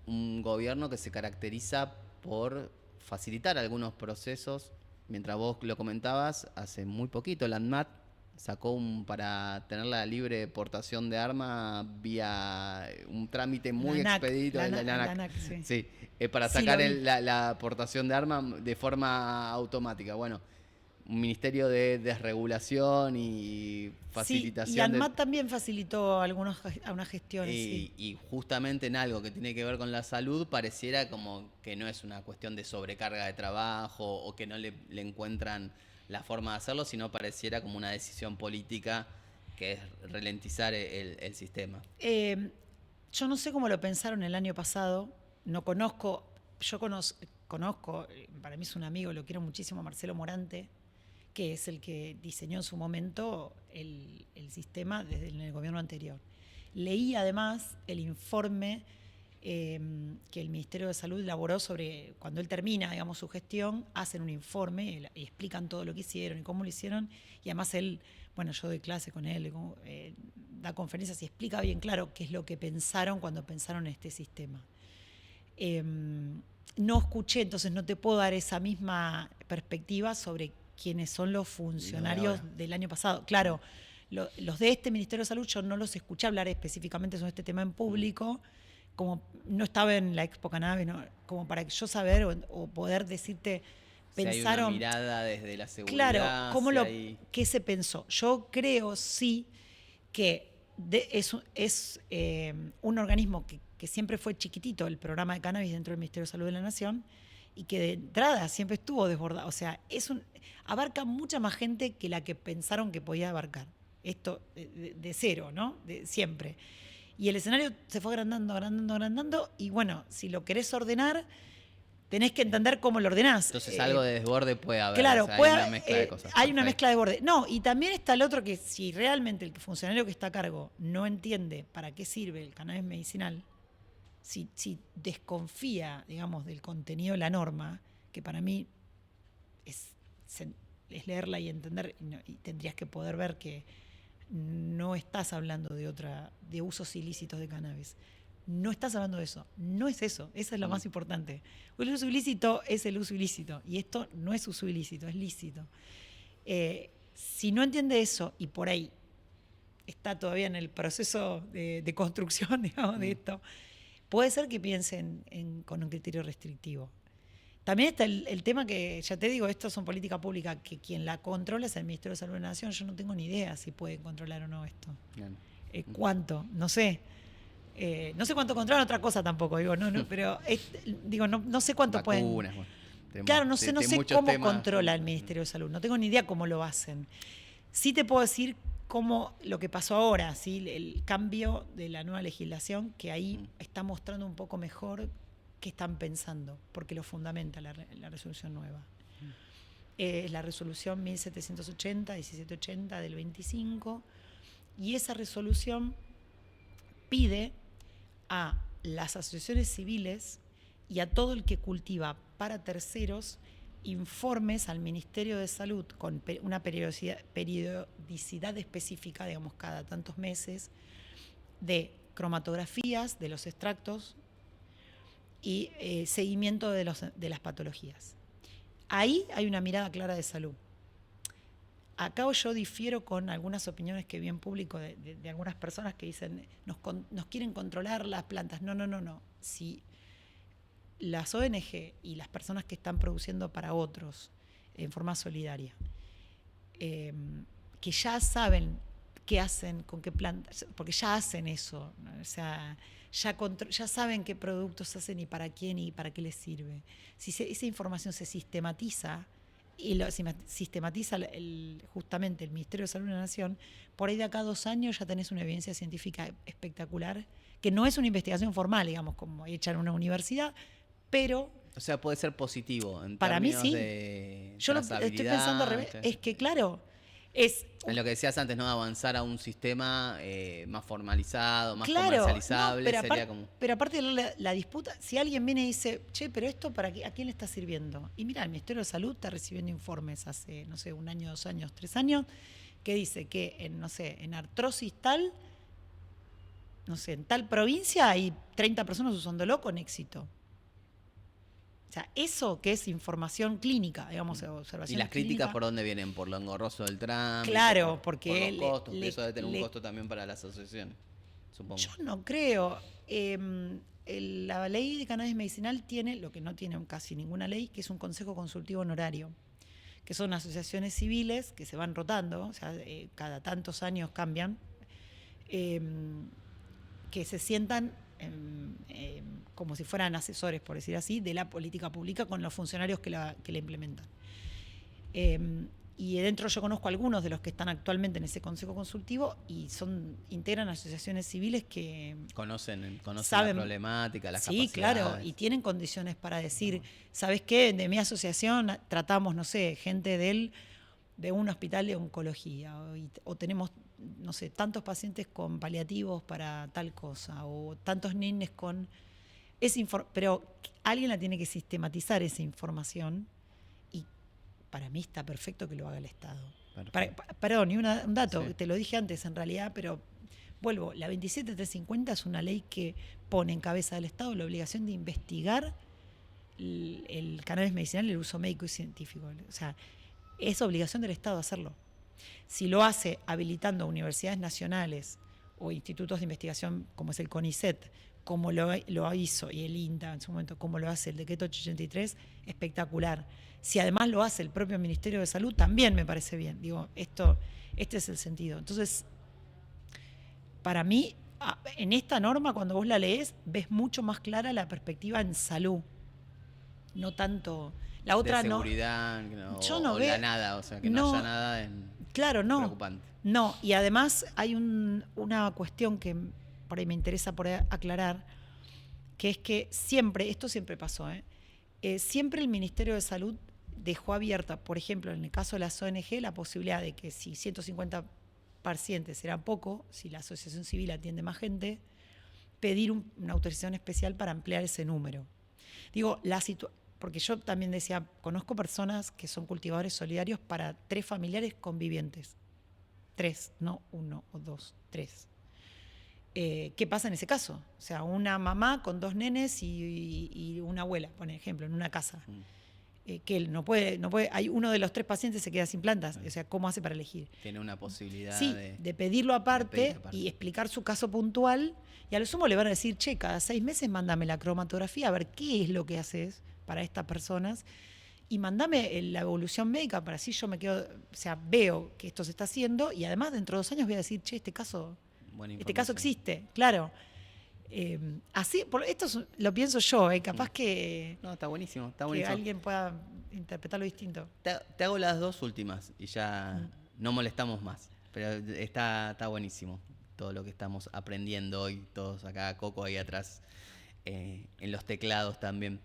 A: un gobierno que se caracteriza por facilitar algunos procesos. Mientras vos lo comentabas, hace muy poquito la ANMAT sacó para tener la libre portación de arma vía un trámite muy expedito.
B: La ANAC, sí.
A: Sí, para sacar la portación de arma de forma automática. Bueno, un ministerio de desregulación y facilitación.
B: Sí, y ANMAT también facilitó algunas gestiones.
A: Y justamente en algo que tiene que ver con la salud, pareciera como que no es una cuestión de sobrecarga de trabajo o que no le encuentran la forma de hacerlo, sino pareciera como una decisión política que es ralentizar el sistema.
B: Yo no sé cómo lo pensaron el año pasado, no conozco, conozco, para mí es un amigo, lo quiero muchísimo, Marcelo Morante, que es el que diseñó en su momento el sistema desde el gobierno anterior. Leí además el informe que el Ministerio de Salud elaboró sobre, cuando él termina, digamos, su gestión, hacen un informe y explican todo lo que hicieron y cómo lo hicieron, y además él, bueno, yo doy clase con él, da conferencias y explica bien claro qué es lo que pensaron cuando pensaron en este sistema. No escuché, entonces no te puedo dar esa misma perspectiva sobre quiénes son los funcionarios del año pasado. Claro, los de este Ministerio de Salud yo no los escuché hablar específicamente sobre este tema en público, como no estaba en la Expo Cannabis, ¿no? Como para yo saber o poder decirte, pensaron...
A: Si hay una mirada desde la seguridad.
B: Claro, ¿qué se pensó? Yo creo sí que es un organismo que siempre fue chiquitito, el programa de cannabis dentro del Ministerio de Salud de la Nación, y que de entrada siempre estuvo desbordado. O sea, abarca mucha más gente que la que pensaron que podía abarcar. Esto de cero, ¿no? De siempre. Y el escenario se fue agrandando, y bueno, si lo querés ordenar, tenés que entender cómo lo ordenás.
A: Entonces algo de desborde puede haber.
B: Claro,
A: o sea, hay una mezcla de cosas.
B: Hay una mezcla de borde. No, y también está el otro que si realmente el funcionario que está a cargo no entiende para qué sirve el cannabis medicinal, si desconfía, digamos, del contenido de la norma, que para mí es leerla y entender, y tendrías que poder ver que no estás hablando de usos ilícitos de cannabis. No estás hablando de eso. No es eso. Eso es lo más importante. El uso ilícito es el uso ilícito. Y esto no es uso ilícito, es lícito. Si no entiende eso, y por ahí está todavía en el proceso de construcción, digamos, de esto, puede ser que piensen con un criterio restrictivo. También está el tema que, ya te digo, esto son política pública, que quien la controla es el Ministerio de Salud de la Nación. Yo no tengo ni idea si pueden controlar o no esto. ¿Cuánto? No sé. No sé cuánto controlan otra cosa tampoco, pero no sé cuánto
A: Vacunas,
B: pueden.
A: Bueno,
B: Claro, no sé cómo controla el Ministerio de Salud. No tengo ni idea cómo lo hacen. Sí te puedo decir cómo lo que pasó ahora, ¿sí? El cambio de la nueva legislación, que ahí está mostrando un poco mejor qué están pensando, porque lo fundamenta la resolución nueva. Es la resolución 1780 del 25, y esa resolución pide a las asociaciones civiles y a todo el que cultiva para terceros informes al Ministerio de Salud con una periodicidad específica, digamos cada tantos meses, de cromatografías de los extractos y seguimiento de las patologías. Ahí hay una mirada clara de salud. Acá yo difiero con algunas opiniones que vi en público de algunas personas que dicen nos quieren controlar las plantas. No. Si las ONG y las personas que están produciendo para otros en forma solidaria, que ya saben qué hacen, con qué plantas, porque ya hacen eso, ¿no? O sea, ya saben qué productos hacen y para quién y para qué les sirve. Si esa información se sistematiza, y lo sistematiza justamente el Ministerio de Salud de la Nación, por ahí de acá a 2 años ya tenés una evidencia científica espectacular, que no es una investigación formal, digamos, como hecha en una universidad, pero...
A: O sea, puede ser positivo en
B: para mí
A: términos
B: sí.
A: de
B: Yo lo estoy pensando al revés. Es que, claro,
A: en lo que decías antes, ¿no? Avanzar a un sistema más formalizado, más
B: claro,
A: comercializable.
B: No, pero aparte de la disputa, si alguien viene y dice, che, pero esto ¿a quién le está sirviendo? Y mira, el Ministerio de Salud está recibiendo informes hace, no sé, 1 año, 2 años, 3 años, que dice que en artrosis tal, no sé, en tal provincia hay 30 personas usándolo con éxito. O sea, eso que es información clínica, digamos, observación.
A: ¿Y las críticas por dónde vienen? ¿Por lo engorroso del trámite?
B: Claro, porque...
A: Por los costos, eso debe tener un costo también para las asociaciones, supongo.
B: Yo no creo. La ley de cannabis medicinal tiene, lo que no tiene casi ninguna ley, que es un consejo consultivo honorario, que son asociaciones civiles que se van rotando, o sea, cada tantos años cambian, que se sientan como si fueran asesores, por decir así, de la política pública con los funcionarios que la implementan. Y dentro yo conozco algunos de los que están actualmente en ese consejo consultivo y integran asociaciones civiles que
A: conocen
B: saben,
A: la problemática, las
B: capacidades. Sí, claro, y tienen condiciones para decir, ¿sabes qué? De mi asociación tratamos, no sé, gente de un hospital de oncología, o tenemos, no sé, tantos pacientes con paliativos para tal cosa, o tantos niños con... pero alguien la tiene que sistematizar esa información, y para mí está perfecto que lo haga el Estado. Perdón, y un dato, sí. Te lo dije antes en realidad, pero vuelvo, la 27350 es una ley que pone en cabeza del Estado la obligación de investigar el cannabis medicinal y el uso médico y científico. O sea, es obligación del Estado hacerlo. Si lo hace habilitando universidades nacionales o institutos de investigación como es el CONICET, como lo hizo, y el INTA en su momento, como lo hace el decreto 883, espectacular. Si además lo hace el propio Ministerio de Salud, también me parece bien. Digo, este es el sentido. Entonces, para mí, en esta norma, cuando vos la lees, ves mucho más clara la perspectiva en salud. No tanto... La otra
A: de seguridad,
B: no,
A: yo
B: no
A: o
B: veo,
A: la nada, o sea, que
B: no,
A: no haya nada en...
B: Claro, no.
A: Preocupante.
B: No, y además hay una cuestión que por ahí me interesa aclarar, que es que esto siempre pasó, siempre el Ministerio de Salud dejó abierta, por ejemplo, en el caso de las ONG, la posibilidad de que si 150 pacientes era poco, si la asociación civil atiende más gente, pedir una autorización especial para ampliar ese número. Digo, porque yo también decía, conozco personas que son cultivadores solidarios para 3 familiares convivientes. 3, no 1 o 2, 3. ¿Qué pasa en ese caso? O sea, una mamá con 2 nenes y una abuela, por ejemplo, en una casa. Que él no puede, hay uno de los 3 pacientes se queda sin plantas. O sea, ¿cómo hace para elegir?
A: Tiene una posibilidad
B: de pedirlo aparte y explicar su caso puntual. Y a lo sumo le van a decir, che, cada 6 meses mándame la cromatografía a ver qué es lo que haces para estas personas y mandame la evolución médica para así yo me quedo, o sea, veo que esto se está haciendo y además dentro de 2 años voy a decir, che, este caso existe, claro. Así, esto lo pienso yo, capaz que...
A: No, está buenísimo, está
B: que
A: buenísimo.
B: alguien pueda interpretarlo distinto.
A: Te hago las 2 últimas y ya no molestamos más, pero está buenísimo todo lo que estamos aprendiendo hoy, todos acá, Coco ahí atrás, en los teclados también.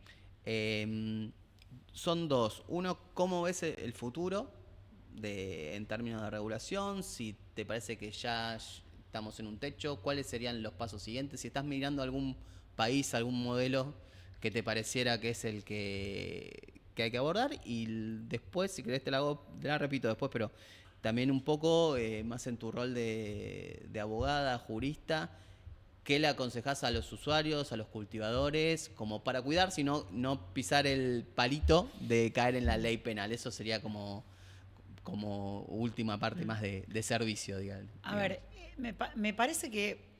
A: Son 2. Uno, ¿cómo ves el futuro en términos de regulación? Si te parece que ya estamos en un techo, ¿cuáles serían los pasos siguientes? Si estás mirando algún país, algún modelo que te pareciera que es el que hay que abordar, y después, si querés te la repito después, pero también un poco más en tu rol de abogada, jurista, ¿qué le aconsejás a los usuarios, a los cultivadores, como para cuidar, sino no pisar el palito de caer en la ley penal? Eso sería como última parte más de servicio, digamos.
B: A ver, me parece que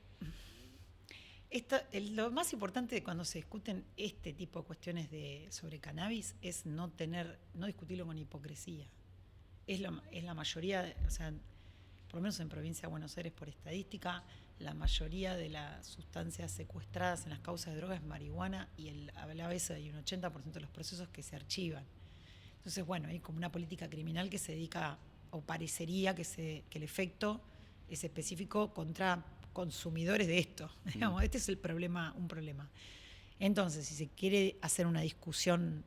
B: lo más importante cuando se discuten este tipo de cuestiones sobre cannabis es no discutirlo con hipocresía. Es la mayoría, o sea, por lo menos en provincia de Buenos Aires, por estadística, la mayoría de las sustancias secuestradas en las causas de droga es marihuana y a la vez hay un 80% de los procesos que se archivan. Entonces, bueno, hay como una política criminal que se dedica, o parecería que el efecto es específico contra consumidores de esto. Digamos, este es un problema. Entonces, si se quiere hacer una discusión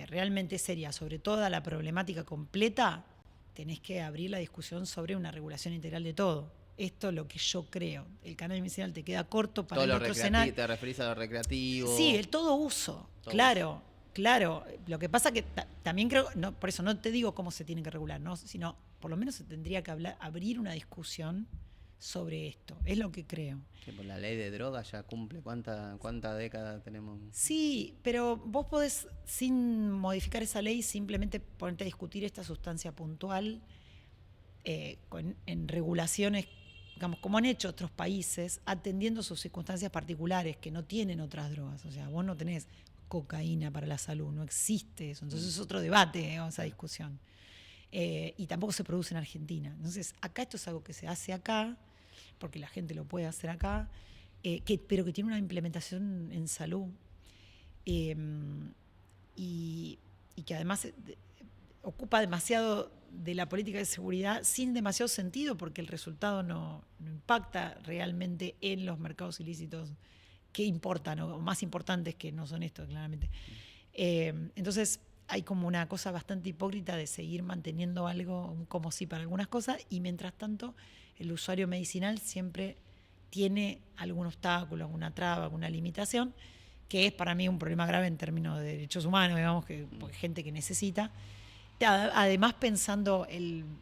B: realmente seria sobre toda la problemática completa, tenés que abrir la discusión sobre una regulación integral de todo. Esto es lo que yo creo. El cannabis medicinal te queda corto para el otro escenario.
A: ¿Te referís a lo recreativo?
B: Sí, el todo uso. Claro. Lo que pasa que también creo, por eso no te digo cómo se tiene que regular, ¿no? Sino por lo menos se tendría que abrir una discusión sobre esto. Es lo que creo.
A: Que por la ley de drogas ya cumple. ¿Cuánta década tenemos?
B: Sí, pero vos podés, sin modificar esa ley, simplemente ponerte a discutir esta sustancia puntual en regulaciones, digamos, como han hecho otros países, atendiendo sus circunstancias particulares que no tienen otras drogas. O sea, vos no tenés cocaína para la salud, no existe eso. Entonces es otro debate, esa discusión. Y tampoco se produce en Argentina. Entonces, acá esto es algo que se hace acá, porque la gente lo puede hacer acá, pero que tiene una implementación en salud y que además ocupa demasiado de la política de seguridad sin demasiado sentido, porque el resultado no impacta realmente en los mercados ilícitos que importan, o más importantes que no son estos, claramente. Entonces, hay como una cosa bastante hipócrita de seguir manteniendo algo como sí para algunas cosas, y mientras tanto el usuario medicinal siempre tiene algún obstáculo, alguna traba, alguna limitación, que es para mí un problema grave en términos de derechos humanos, digamos, porque gente que necesita. Además, pensando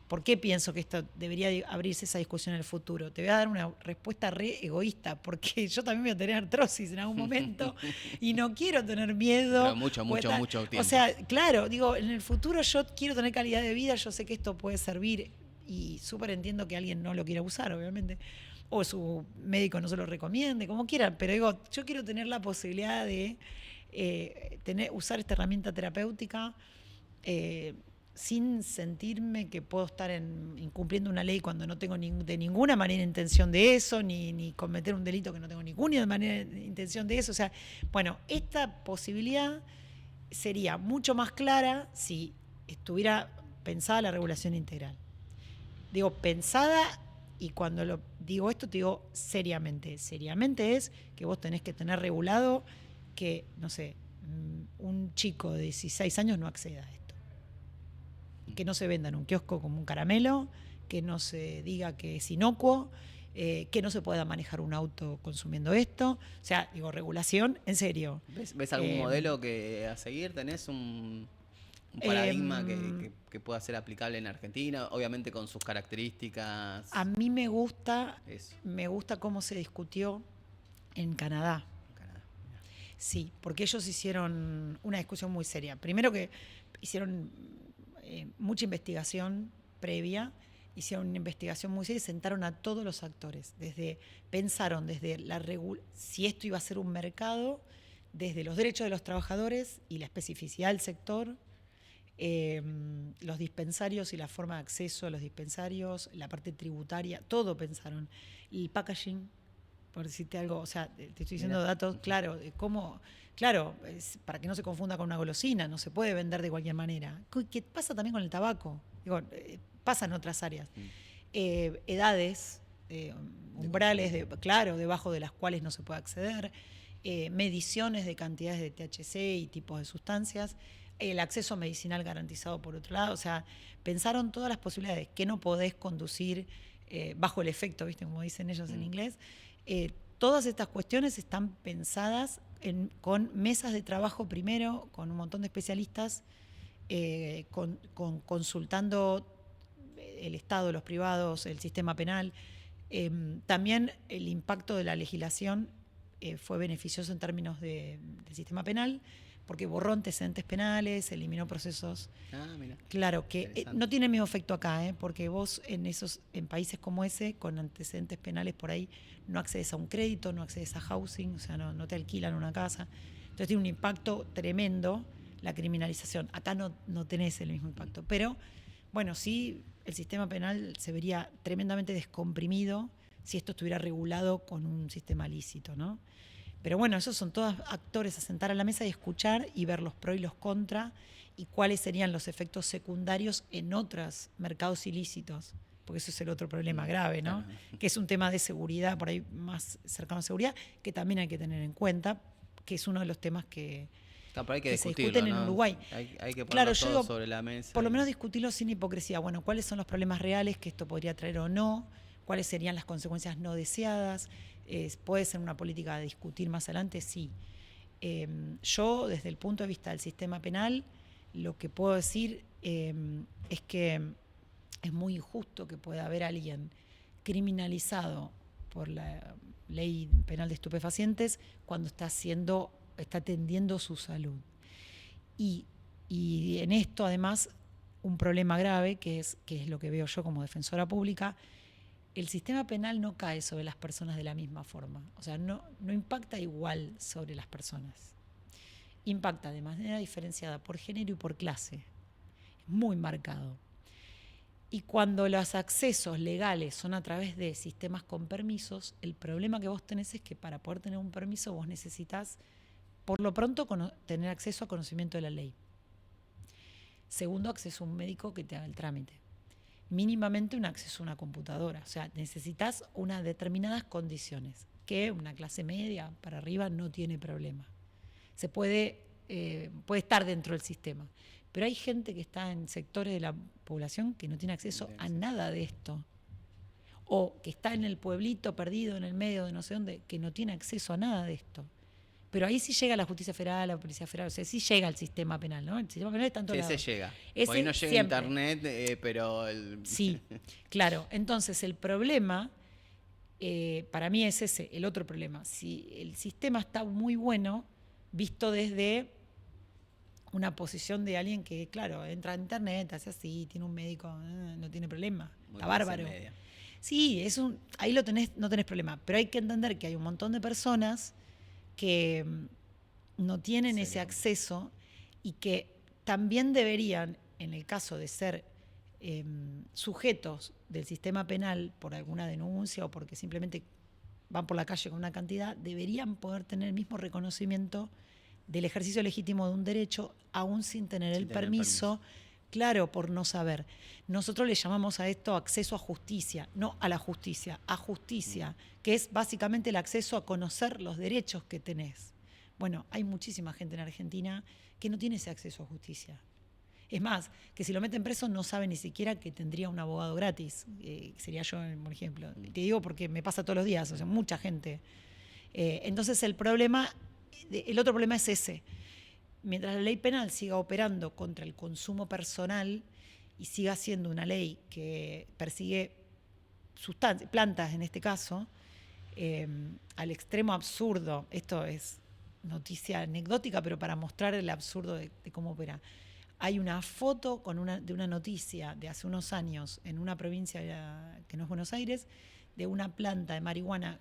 B: por qué pienso que esto debería abrirse esa discusión en el futuro, te voy a dar una respuesta re egoísta, porque yo también voy a tener artrosis en algún momento y no quiero tener miedo.
A: Pero mucho tiempo.
B: O sea, claro, digo, en el futuro yo quiero tener calidad de vida, yo sé que esto puede servir y súper entiendo que alguien no lo quiera usar, obviamente, o su médico no se lo recomiende, como quieran, pero digo, yo quiero tener la posibilidad de usar esta herramienta terapéutica sin sentirme que puedo estar incumpliendo una ley cuando no tengo de ninguna manera intención de eso, ni cometer un delito que no tengo ninguna manera intención de eso. O sea, bueno, esta posibilidad sería mucho más clara si estuviera pensada la regulación integral. Digo, pensada, y cuando digo esto, te digo seriamente. Seriamente es que vos tenés que tener regulado que, no sé, un chico de 16 años no acceda a esto. Que no se venda en un kiosco como un caramelo, que no se diga que es inocuo, que no se pueda manejar un auto consumiendo esto. O sea, digo, regulación, en serio.
A: ¿Ves algún modelo a seguir? ¿Tenés un paradigma que pueda ser aplicable en Argentina? Obviamente con sus características.
B: A mí me gusta cómo se discutió en Canadá. Sí, porque ellos hicieron una discusión muy seria. Primero que hicieron mucha investigación previa, hicieron una investigación muy seria y sentaron a todos los actores. Pensaron desde si esto iba a ser un mercado, desde los derechos de los trabajadores y la especificidad del sector, los dispensarios y la forma de acceso a los dispensarios, la parte tributaria, todo pensaron. El packaging, por decirte algo, o sea, te estoy diciendo datos, claro, de cómo, claro, para que no se confunda con una golosina, no se puede vender de cualquier manera. ¿Qué pasa también con el tabaco? Digo, pasa en otras áreas. Edades, umbrales, debajo de las cuales no se puede acceder, mediciones de cantidades de THC y tipos de sustancias, el acceso medicinal garantizado por otro lado, o sea, pensaron todas las posibilidades, que no podés conducir bajo el efecto, ¿viste? Como dicen ellos en inglés. Todas estas cuestiones están pensadas con mesas de trabajo primero, con un montón de especialistas, consultando el Estado, los privados, el sistema penal. También el impacto de la legislación fue beneficioso en términos del sistema penal, porque borró antecedentes penales, eliminó procesos.
A: Mira.
B: Claro, que no tiene el mismo efecto acá, porque vos en países como ese, con antecedentes penales por ahí, no accedes a un crédito, no accedes a housing, o sea, no te alquilan una casa. Entonces tiene un impacto tremendo la criminalización. Acá no tenés el mismo impacto. Pero, bueno, sí, el sistema penal se vería tremendamente descomprimido si esto estuviera regulado con un sistema lícito, ¿no? Pero bueno, esos son todos actores a sentar a la mesa y escuchar y ver los pros y los contras y cuáles serían los efectos secundarios en otros mercados ilícitos, porque eso es el otro problema grave, ¿no? Claro. Que es un tema de seguridad, por ahí más cercano a seguridad, que también hay que tener en cuenta, que es uno de los temas que se discuten en Uruguay.
A: Hay que ponerlo todo sobre la mesa.
B: Por lo menos discutirlo sin hipocresía. Bueno, ¿cuáles son los problemas reales que esto podría traer o no? ¿Cuáles serían las consecuencias no deseadas? ¿Puede ser una política a discutir más adelante? Sí. Yo, desde el punto de vista del sistema penal, lo que puedo decir es que es muy injusto que pueda haber alguien criminalizado por la ley penal de estupefacientes cuando está atendiendo su salud. Y en esto, además, un problema grave, que es lo que veo yo como defensora pública, el sistema penal no cae sobre las personas de la misma forma. O sea, no impacta igual sobre las personas. Impacta de manera diferenciada por género y por clase. Es muy marcado. Y cuando los accesos legales son a través de sistemas con permisos, el problema que vos tenés es que para poder tener un permiso vos necesitas, por lo pronto, tener acceso a conocimiento de la ley. Segundo, acceso a un médico que te haga el trámite. Mínimamente un acceso a una computadora. O sea, necesitas unas determinadas condiciones que una clase media para arriba no tiene problema. Se puede estar dentro del sistema. Pero hay gente que está en sectores de la población que no tiene acceso a nada de esto. O que está en el pueblito perdido en el medio de no sé dónde, que no tiene acceso a nada de esto. pero ahí sí llega la justicia federal, la policía federal, o sea, sí llega el sistema penal, ¿no? El sistema penal está en todos lados.
A: Ese llega.
B: Ese
A: Por ahí no llega
B: siempre.
A: internet, pero...
B: Sí, claro. Entonces, el problema, para mí es ese, el otro problema. Si el sistema está muy bueno, visto desde una posición de alguien que, claro, entra a internet, hace así, tiene un médico, no tiene problema,
A: Muy
B: está bárbaro. Sí, ahí no tenés problema, pero hay que entender que hay un montón de personas que no tienen ese acceso y que también deberían, en el caso de ser sujetos del sistema penal por alguna denuncia o porque simplemente van por la calle con una cantidad, deberían poder tener el mismo reconocimiento del ejercicio legítimo de un derecho, aún sin tener el permiso, claro, por no saber. Nosotros le llamamos a esto acceso a justicia, no a la justicia, a justicia, que es básicamente el acceso a conocer los derechos que tenés. Bueno, hay muchísima gente en Argentina que no tiene ese acceso a justicia. Es más, que si lo meten preso no sabe ni siquiera que tendría un abogado gratis. Sería yo, por ejemplo. Te digo porque me pasa todos los días, o sea, mucha gente. Entonces el otro problema es ese. Mientras la ley penal siga operando contra el consumo personal y siga siendo una ley que persigue plantas en este caso, al extremo absurdo, esto es noticia anecdótica, pero para mostrar el absurdo de cómo opera. Hay una foto de una noticia de hace unos años en una provincia que no es Buenos Aires, de una planta de marihuana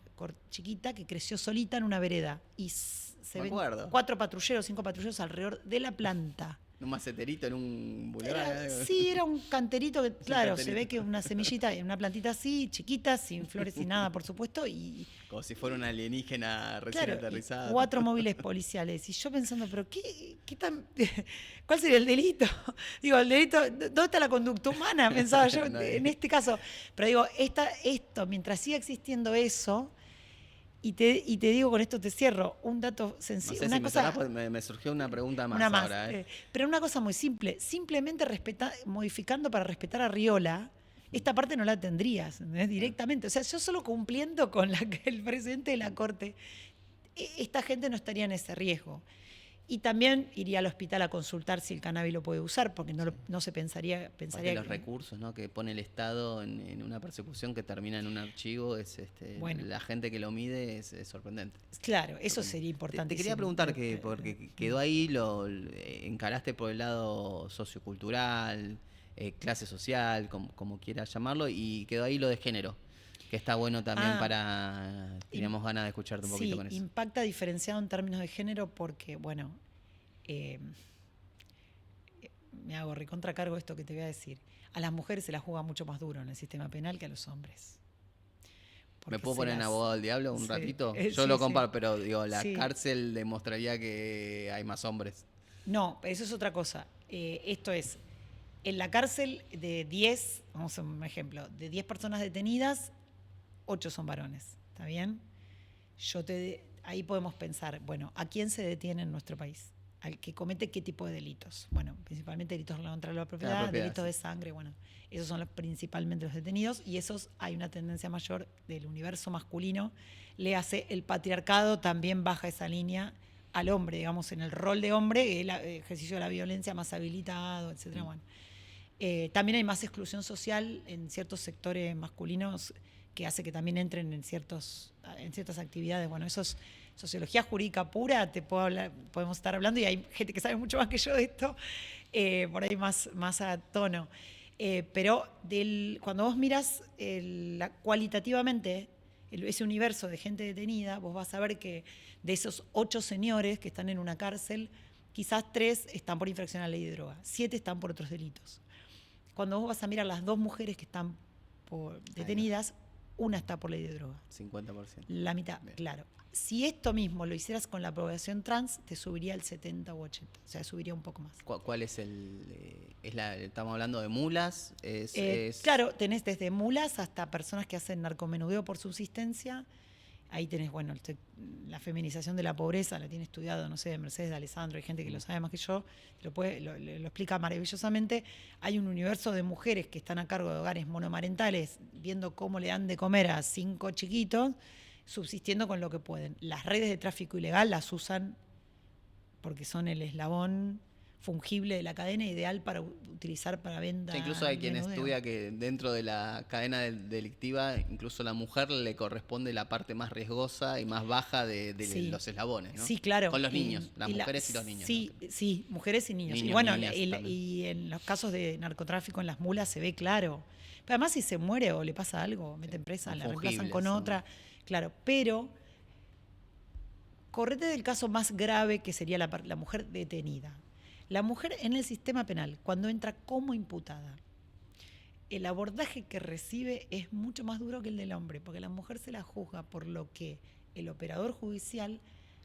B: chiquita que creció solita en una vereda. Y se ven 4 patrulleros, 5 patrulleros alrededor de la planta.
A: Un maceterito en un bulevar.
B: Sí, era un canterito que, claro, se ve que una semillita, una plantita así, chiquita, sin flores y nada, por supuesto. Como
A: si fuera una alienígena recién aterrizada.
B: 4 móviles policiales. Y yo pensando, pero ¿cuál sería el delito? Digo, el delito, ¿dónde está la conducta humana? Pensaba yo en este caso. Pero digo, esto, mientras siga existiendo eso. Y te digo, con esto te cierro, un dato sencillo.
A: No sé me surgió una pregunta más ahora.
B: Pero una cosa muy simple, simplemente modificando para respetar a Riola, esta parte no la tendrías, ¿entendés? Directamente. O sea, yo solo cumpliendo con el presidente de la Corte, esta gente no estaría en ese riesgo. Y también iría al hospital a consultar si el cannabis lo puede usar, porque no se pensaría
A: que los recursos, ¿no?, que pone el Estado en una persecución que termina en un archivo, la gente que lo mide es sorprendente.
B: Claro, eso sería importante.
A: Te quería preguntar, porque quedó ahí, lo encaraste por el lado sociocultural, clase social, como quieras llamarlo, y quedó ahí lo de género, que está bueno también teníamos ganas de escucharte un poquito con eso.
B: Impacta diferenciado en términos de género porque, bueno, me hago recontracargo esto que te voy a decir. A las mujeres se las juega mucho más duro en el sistema penal que a los hombres.
A: ¿Me puedo poner en abogado del diablo un ratito? Yo lo comparo, pero digo, la cárcel demostraría que hay más hombres.
B: No, eso es otra cosa. Esto es, en la cárcel de 10, vamos a un ejemplo, de 10 personas detenidas, 8 son varones, ¿está bien? Ahí podemos pensar, bueno, ¿a quién se detiene en nuestro país? ¿Al que comete qué tipo de delitos? Bueno, principalmente delitos contra la propiedad, delitos de sangre, bueno, esos son principalmente los detenidos y esos hay una tendencia mayor del universo masculino. Le hace el patriarcado, también baja esa línea al hombre, digamos, en el rol de hombre, el ejercicio de la violencia más habilitado, etcétera. Bueno, también hay más exclusión social en ciertos sectores masculinos que hace que también entren en ciertas actividades. Bueno, eso es sociología jurídica pura, podemos estar hablando, y hay gente que sabe mucho más que yo de esto, por ahí más a tono. Pero cuando vos miras cualitativamente ese universo de gente detenida, vos vas a ver que de esos 8 señores que están en una cárcel, quizás 3 están por infracción a la ley de droga, 7 están por otros delitos. Cuando vos vas a mirar las 2 mujeres que están detenidas, una está por ley de droga.
A: 50%.
B: La mitad, bien. Claro. Si esto mismo lo hicieras con la población trans, te subiría el 70 u 80. O sea, subiría un poco más.
A: ¿Cuál es estamos hablando de mulas?
B: Claro, tenés desde mulas hasta personas que hacen narcomenudeo por subsistencia. Ahí tenés, bueno, la feminización de la pobreza, la tiene estudiado, no sé, Mercedes de Alessandro, hay gente que lo sabe más que yo, lo explica maravillosamente. Hay un universo de mujeres que están a cargo de hogares monomarentales, viendo cómo le dan de comer a 5 chiquitos, subsistiendo con lo que pueden. Las redes de tráfico ilegal las usan porque son el eslabón fungible de la cadena ideal para utilizar para venta.
A: Sí, incluso hay quien
B: menudeo.
A: estudia que dentro de la cadena delictiva, incluso a la mujer le corresponde la parte más riesgosa y más baja de
B: Sí.
A: los eslabones, ¿no?
B: Sí, claro.
A: Con los niños, las mujeres y los niños.
B: Sí,
A: ¿no?
B: sí, mujeres y niños.
A: Niños,
B: Y bueno,
A: niñas también.
B: y en los casos de narcotráfico en las mulas se ve claro. Pero además si se muere o le pasa algo, meten presa,
A: son
B: la reemplazan
A: fungibles,
B: con
A: son-
B: otra. Claro, pero correte del caso más grave que sería la mujer detenida. La mujer en el sistema penal, cuando entra como imputada, el abordaje que recibe es mucho más duro que el del hombre, porque la mujer se la juzga por lo que el operador judicial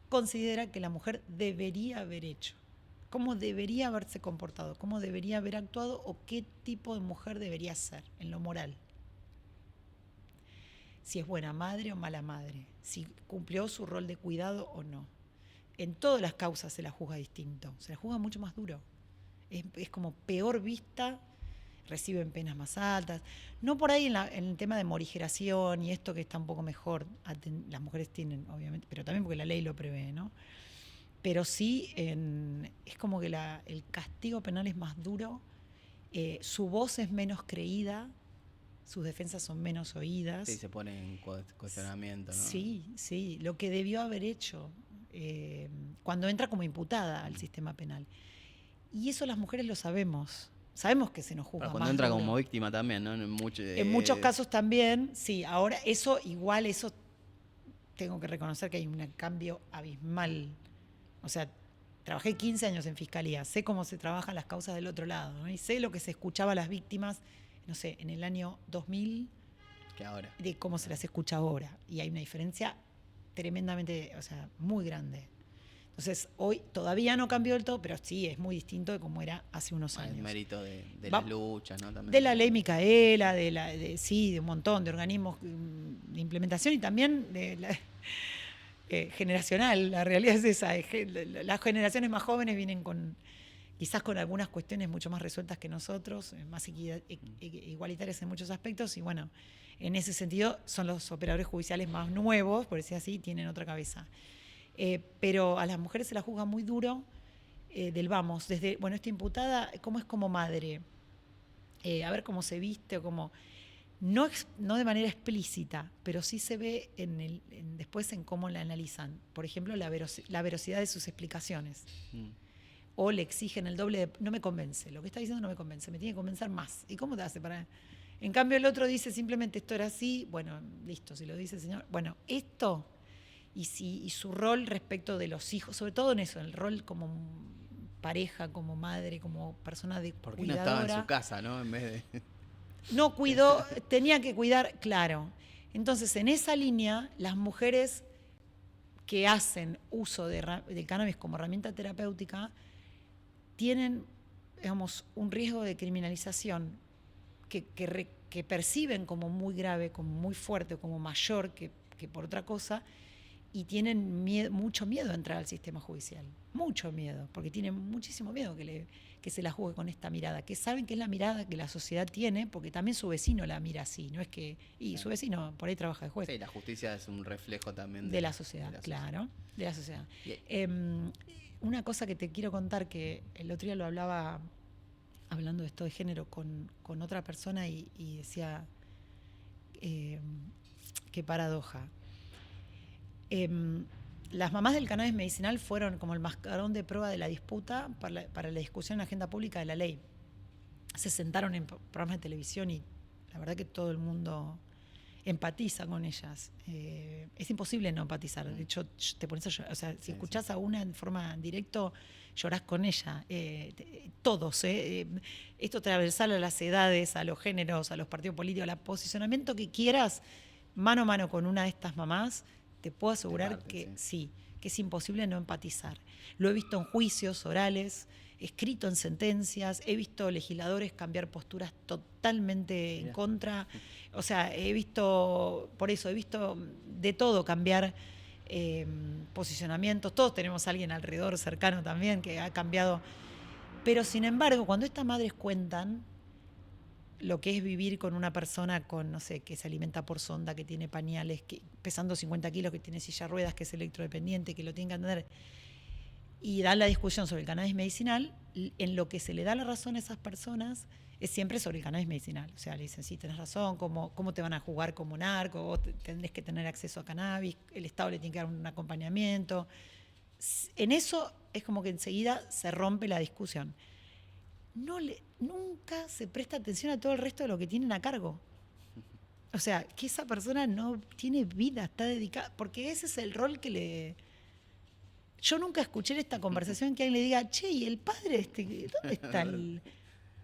B: considera que la mujer debería haber hecho, cómo debería haberse comportado, cómo debería haber actuado o qué tipo de mujer debería ser en lo moral. Si es buena madre o mala madre, si cumplió su rol de cuidado o no. En todas las causas se la juzga distinto, se la juzga mucho más duro. Es como peor vista, reciben penas más altas. No por ahí en el tema de morigeración y esto que está un poco mejor, las mujeres tienen, obviamente, pero también porque la ley lo prevé, ¿no? Pero sí, es como que el castigo penal es más duro, su voz es menos creída, sus defensas son menos oídas.
A: Sí, se pone en cuestionamiento, ¿no?
B: Sí, lo que debió haber hecho cuando entra como imputada al sistema penal. Y eso las mujeres lo sabemos. Sabemos que se nos juzga
A: Pero cuando
B: más
A: entra
B: duro.
A: como víctima también, ¿no?
B: En muchos casos también, sí. Ahora, eso tengo que reconocer que hay un cambio abismal. O sea, trabajé 15 años en fiscalía, sé cómo se trabajan las causas del otro lado, ¿no? Y sé lo que se escuchaba a las víctimas, no sé, en el año 2000,
A: que ahora.
B: de cómo se las escucha ahora. Y hay una diferencia tremendamente, o sea, muy grande. Entonces, hoy todavía no cambió del todo, pero sí es muy distinto de cómo era hace unos
A: El
B: años.
A: mérito de las luchas, ¿no? También.
B: De la ley Micaela, de un montón de organismos de implementación y también de generacional. La realidad es esa. Las generaciones más jóvenes vienen quizás con algunas cuestiones mucho más resueltas que nosotros, más igualitarias en muchos aspectos, y bueno, en ese sentido son los operadores judiciales más nuevos, por decir así, tienen otra cabeza. Pero a las mujeres se la juzga muy duro desde, bueno, esta imputada, ¿cómo es como madre? A ver cómo se viste o cómo... No de manera explícita, pero sí se ve después en cómo la analizan. Por ejemplo, la veracidad de sus explicaciones. O le exigen el doble de... No me convence, lo que está diciendo no me convence, me tiene que convencer más. ¿Y cómo te hace para...? En cambio, el otro dice simplemente esto era así, bueno, listo, si lo dice el señor. Bueno, esto... Y su rol respecto de los hijos, sobre todo en eso, el rol como pareja, como madre, como persona de
A: ¿Por qué
B: cuidadora.
A: no estaba en su casa, no? En vez de...
B: No cuidó, tenía que cuidar, claro. Entonces, en esa línea, las mujeres que hacen uso del cannabis como herramienta terapéutica tienen, digamos, un riesgo de criminalización que perciben como muy grave, como muy fuerte, como mayor que por otra cosa, y tienen mucho miedo a entrar al sistema judicial. Mucho miedo, porque tienen muchísimo miedo que se la juzgue con esta mirada, que saben que es la mirada que la sociedad tiene, porque también su vecino la mira así, no es que... Y su vecino por ahí trabaja de juez.
A: Sí, la justicia es un reflejo también
B: de la sociedad, claro, de la sociedad. Una cosa que te quiero contar, que el otro día lo hablaba, hablando de esto de género, con otra persona y decía, qué paradoja. Las mamás del cannabis medicinal fueron como el mascarón de prueba de la disputa para la discusión en la agenda pública de la ley. Se sentaron en programas de televisión y la verdad que todo el mundo empatiza con ellas. Es imposible no empatizar. De hecho, te pones a llorar. O sea, si escuchás a una en forma directa, llorás con ella. Todos. Esto transversal a las edades, a los géneros, a los partidos políticos, al posicionamiento que quieras, mano a mano con una de estas mamás, te puedo asegurar que sí, que es imposible no empatizar. Lo he visto en juicios orales, escrito en sentencias, he visto legisladores cambiar posturas totalmente en contra. O sea, he visto de todo cambiar posicionamientos. Todos tenemos a alguien alrededor cercano también que ha cambiado. Pero sin embargo, cuando estas madres cuentan, lo que es vivir con una persona con, no sé, que se alimenta por sonda, que tiene pañales, que pesando 50 kilos, que tiene silla de ruedas, que es electrodependiente, que lo tiene que atender, y dan la discusión sobre el cannabis medicinal, en lo que se le da la razón a esas personas es siempre sobre el cannabis medicinal. O sea, le dicen, sí, tenés razón, ¿cómo te van a jugar como narco? Vos tendrés que tener acceso a cannabis, el Estado le tiene que dar un acompañamiento. En eso es como que enseguida se rompe la discusión. Nunca se presta atención a todo el resto de lo que tienen a cargo. O sea, que esa persona no tiene vida, está dedicada, porque ese es el rol que le... Yo nunca escuché en esta conversación que alguien le diga, che, ¿y el padre dónde está el...?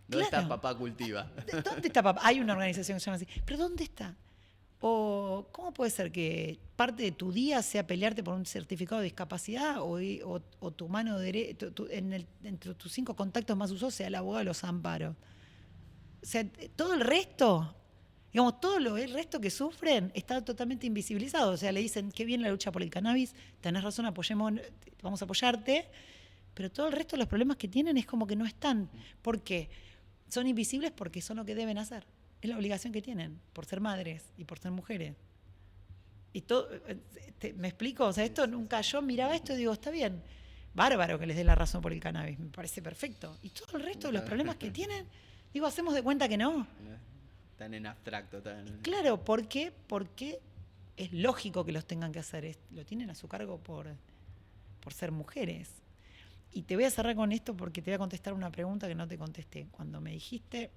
A: ¿Dónde está
B: Claro,
A: Papá Cultiva?
B: ¿dónde está papá? Hay una organización que se llama así, pero ¿dónde está? O ¿cómo puede ser que parte de tu día sea pelearte por un certificado de discapacidad o tu mano derecha, entre tus 5 contactos más usados sea el abogado de los amparos? O sea, todo el resto, digamos, el resto que sufren está totalmente invisibilizado. O sea, le dicen, qué bien la lucha por el cannabis, tenés razón, vamos a apoyarte, pero todo el resto de los problemas que tienen es como que no están. ¿Por qué? Son invisibles porque son lo que deben hacer. Es la obligación que tienen por ser madres y por ser mujeres. Y todo, ¿me explico? O sea, esto nunca, yo miraba esto y digo, está bien, bárbaro que les dé la razón por el cannabis, me parece perfecto. Y todo el resto de los problemas que tienen, digo, hacemos de cuenta que no.
A: Tan en abstracto, tan...
B: Claro, ¿por qué? Porque es lógico que los tengan que hacer, lo tienen a su cargo por ser mujeres. Y te voy a cerrar con esto porque te voy a contestar una pregunta que no te contesté. Cuando me dijiste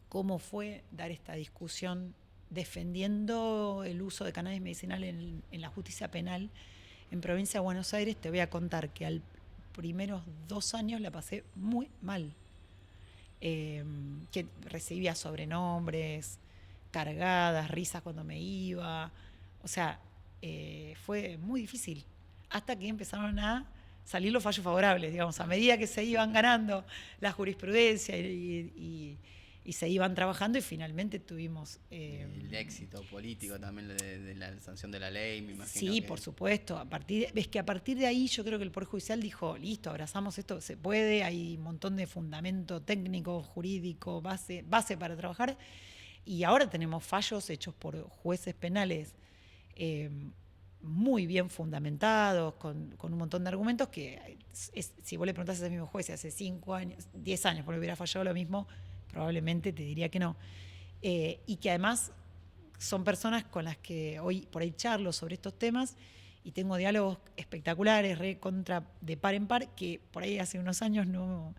B: cómo fue dar esta discusión defendiendo el uso de cannabis medicinal en la justicia penal en Provincia de Buenos Aires, te voy a contar que al primeros 2 años la pasé muy mal. Que recibía sobrenombres, cargadas, risas cuando me iba. O sea, fue muy difícil. Hasta que empezaron a salir los fallos favorables, digamos, a medida que se iban ganando la jurisprudencia y se iban trabajando y finalmente tuvimos...
A: el éxito político también de la sanción de la ley, me imagino.
B: Sí, por supuesto. A partir de ahí yo creo que el Poder Judicial dijo, listo, abrazamos esto, se puede, hay un montón de fundamento técnico, jurídico, base para trabajar. Y ahora tenemos fallos hechos por jueces penales muy bien fundamentados, con un montón de argumentos que, si vos le preguntás a ese mismo juez hace 5 años, 10 años, porque hubiera fallado lo mismo, probablemente te diría que no. Y que además son personas con las que hoy por ahí charlo sobre estos temas y tengo diálogos espectaculares, de par en par, que por ahí hace unos años no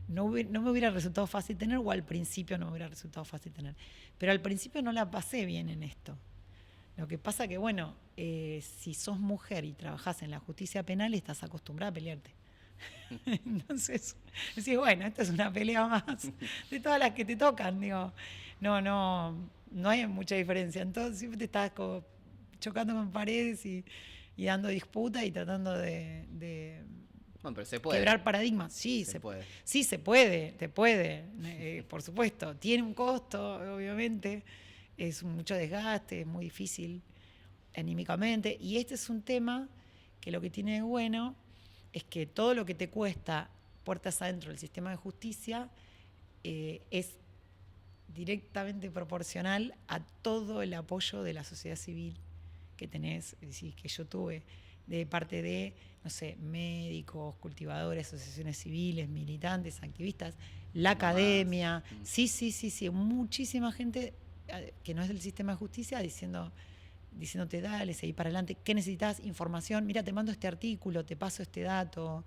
B: me hubiera resultado fácil tener, o al principio no me hubiera resultado fácil tener. Pero al principio no la pasé bien en esto. Lo que pasa que, bueno, si sos mujer y trabajás en la justicia penal, estás acostumbrada a pelearte. Entonces, decís, bueno, esta es una pelea más de todas las que te tocan, digo. No hay mucha diferencia. Entonces siempre te estás como chocando con paredes y dando disputa y tratando de
A: bueno, pero se puede.
B: Quebrar paradigmas. Sí,
A: se puede.
B: Sí, se puede, por supuesto. Tiene un costo, obviamente. Es mucho desgaste, es muy difícil anímicamente. Y este es un tema que lo que tiene de bueno es que todo lo que te cuesta puertas adentro del sistema de justicia es directamente proporcional a todo el apoyo de la sociedad civil que tenés, es decir, que yo tuve de parte de, no sé, médicos, cultivadores, asociaciones civiles, militantes, activistas, la academia, sí, muchísima gente que no es del sistema de justicia diciéndote, dale, seguí para adelante, ¿qué necesitas? Información, mira, te mando este artículo, te paso este dato,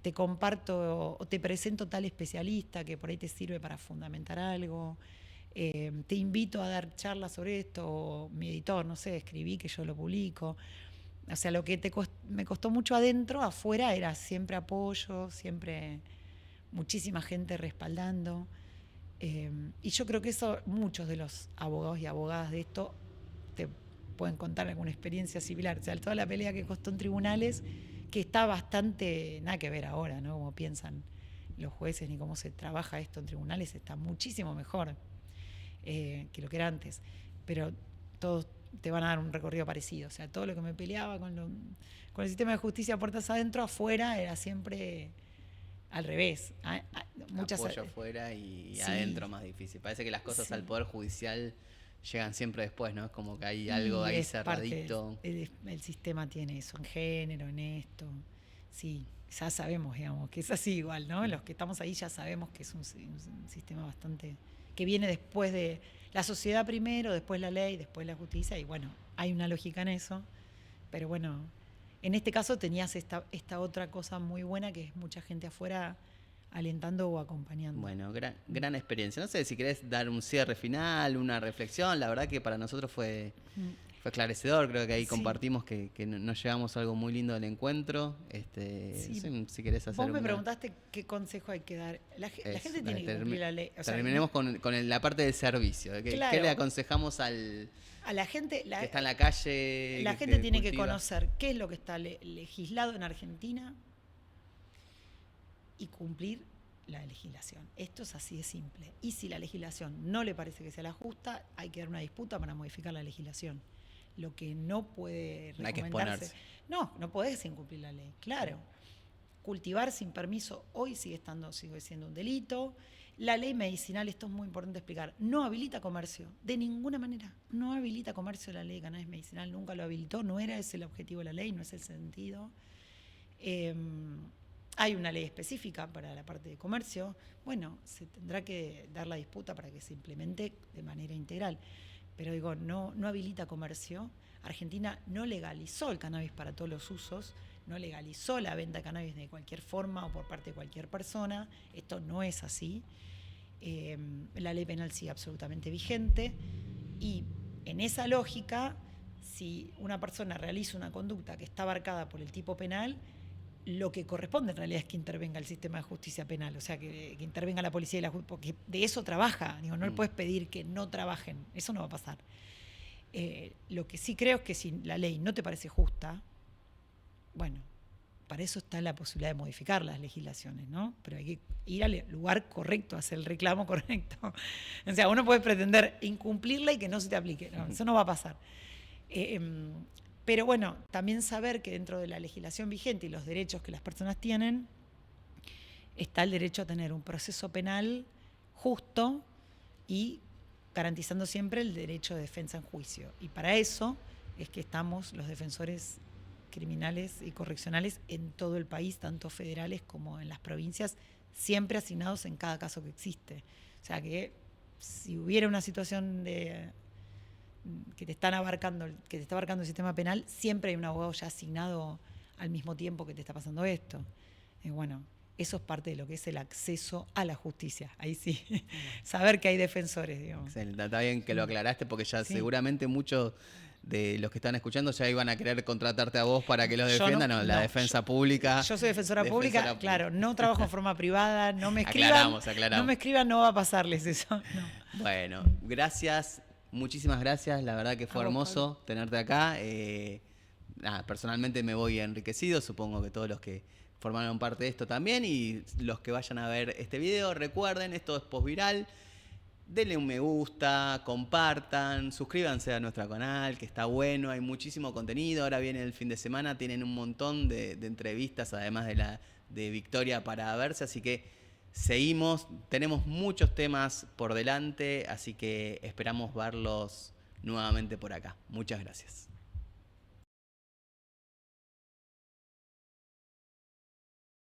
B: te comparto o te presento tal especialista que por ahí te sirve para fundamentar algo, te invito a dar charlas sobre esto, o mi editor, no sé, escribí que yo lo publico. O sea, lo que me costó mucho adentro, afuera era siempre apoyo, siempre muchísima gente respaldando. Y yo creo que eso, muchos de los abogados y abogadas de esto te pueden contar alguna experiencia similar. O sea, toda la pelea que costó en tribunales, que está bastante, nada que ver ahora, ¿no? Como piensan los jueces ni cómo se trabaja esto en tribunales, está muchísimo mejor que lo que era antes. Pero todos te van a dar un recorrido parecido. O sea, todo lo que me peleaba con el sistema de justicia puertas adentro, afuera, era siempre al revés. Muchas
A: Apoyo afuera y
B: sí,
A: adentro más difícil. Parece que las cosas
B: sí.
A: al Poder Judicial llegan siempre después, ¿no? Es como que hay
B: Y
A: algo ahí
B: es parte
A: cerradito.
B: el sistema tiene eso, en género, en esto. Sí, ya sabemos, digamos, que es así igual, ¿no? Los que estamos ahí ya sabemos que es un sistema bastante... que viene después de la sociedad primero, después la ley, después la justicia, y bueno, hay una lógica en eso. Pero bueno, en este caso tenías esta otra cosa muy buena, que es mucha gente afuera alentando o acompañando.
A: Bueno, gran experiencia. No sé si querés dar un cierre final, una reflexión. La verdad que para nosotros fue esclarecedor. Creo que ahí
B: Sí.
A: compartimos que nos llevamos algo muy lindo del encuentro.
B: Sí.
A: No sé si querés hacer
B: Vos me preguntaste qué consejo hay que dar. La gente tiene que cumplir la ley. O sea,
A: terminemos con la parte del servicio.
B: Claro.
A: ¿Qué le aconsejamos a
B: la gente
A: que está en la calle?
B: La gente tiene que conocer qué es lo que está legislado en Argentina y cumplir la legislación. Esto es así de simple. Y si la legislación no le parece que sea la justa, hay que dar una disputa para modificar la legislación. Lo que no puede recomendarse...
A: No hay que exponerse.
B: No podés incumplir la ley, claro. Cultivar sin permiso hoy sigue siendo un delito. La ley medicinal, esto es muy importante explicar, no habilita comercio, de ninguna manera. No habilita comercio la ley de cannabis medicinal, nunca lo habilitó, no era ese el objetivo de la ley, no es el sentido. Hay una ley específica para la parte de comercio. Bueno, se tendrá que dar la disputa para que se implemente de manera integral. Pero digo, no habilita comercio. Argentina no legalizó el cannabis para todos los usos, no legalizó la venta de cannabis de cualquier forma o por parte de cualquier persona. Esto no es así. La ley penal sigue absolutamente vigente y en esa lógica, si una persona realiza una conducta que está abarcada por el tipo penal, lo que corresponde en realidad es que intervenga el sistema de justicia penal, o sea, que intervenga la policía y la justicia, porque de eso trabaja. Digo, no le puedes pedir que no trabajen, eso no va a pasar. Lo que sí creo es que si la ley no te parece justa, bueno, para eso está la posibilidad de modificar las legislaciones, ¿no? Pero hay que ir al lugar correcto, hacer el reclamo correcto. O sea, uno puede pretender incumplirla y que no se te aplique. No, eso no va a pasar. Pero bueno, también saber que dentro de la legislación vigente y los derechos que las personas tienen, está el derecho a tener un proceso penal justo y garantizando siempre el derecho de defensa en juicio. Y para eso es que estamos los defensores criminales y correccionales en todo el país, tanto federales como en las provincias, siempre asignados en cada caso que existe. O sea que si hubiera una situación que te está abarcando el sistema penal, siempre hay un abogado ya asignado al mismo tiempo que te está pasando esto. Bueno, eso es parte de lo que es el acceso a la justicia. Ahí sí, saber que hay defensores, digamos.
A: Excelente, está bien que lo aclaraste porque ya seguramente muchos de los que están escuchando ya iban a querer contratarte a vos para que los defiendan. La defensa pública.
B: Yo soy defensora pública, claro, no trabajo en forma privada, no me escriban.
A: Aclaramos.
B: No me escriban, no va a pasarles eso. No.
A: Bueno, gracias, muchísimas gracias, la verdad que fue hermoso tenerte acá. Personalmente me voy enriquecido, supongo que todos los que formaron parte de esto también, y los que vayan a ver este video, recuerden, esto es Postviral. Denle un me gusta, compartan, suscríbanse a nuestro canal, que está bueno, hay muchísimo contenido. Ahora viene el fin de semana, tienen un montón de entrevistas, además de Victoria para verse, así que seguimos, tenemos muchos temas por delante, así que esperamos verlos nuevamente por acá. Muchas gracias.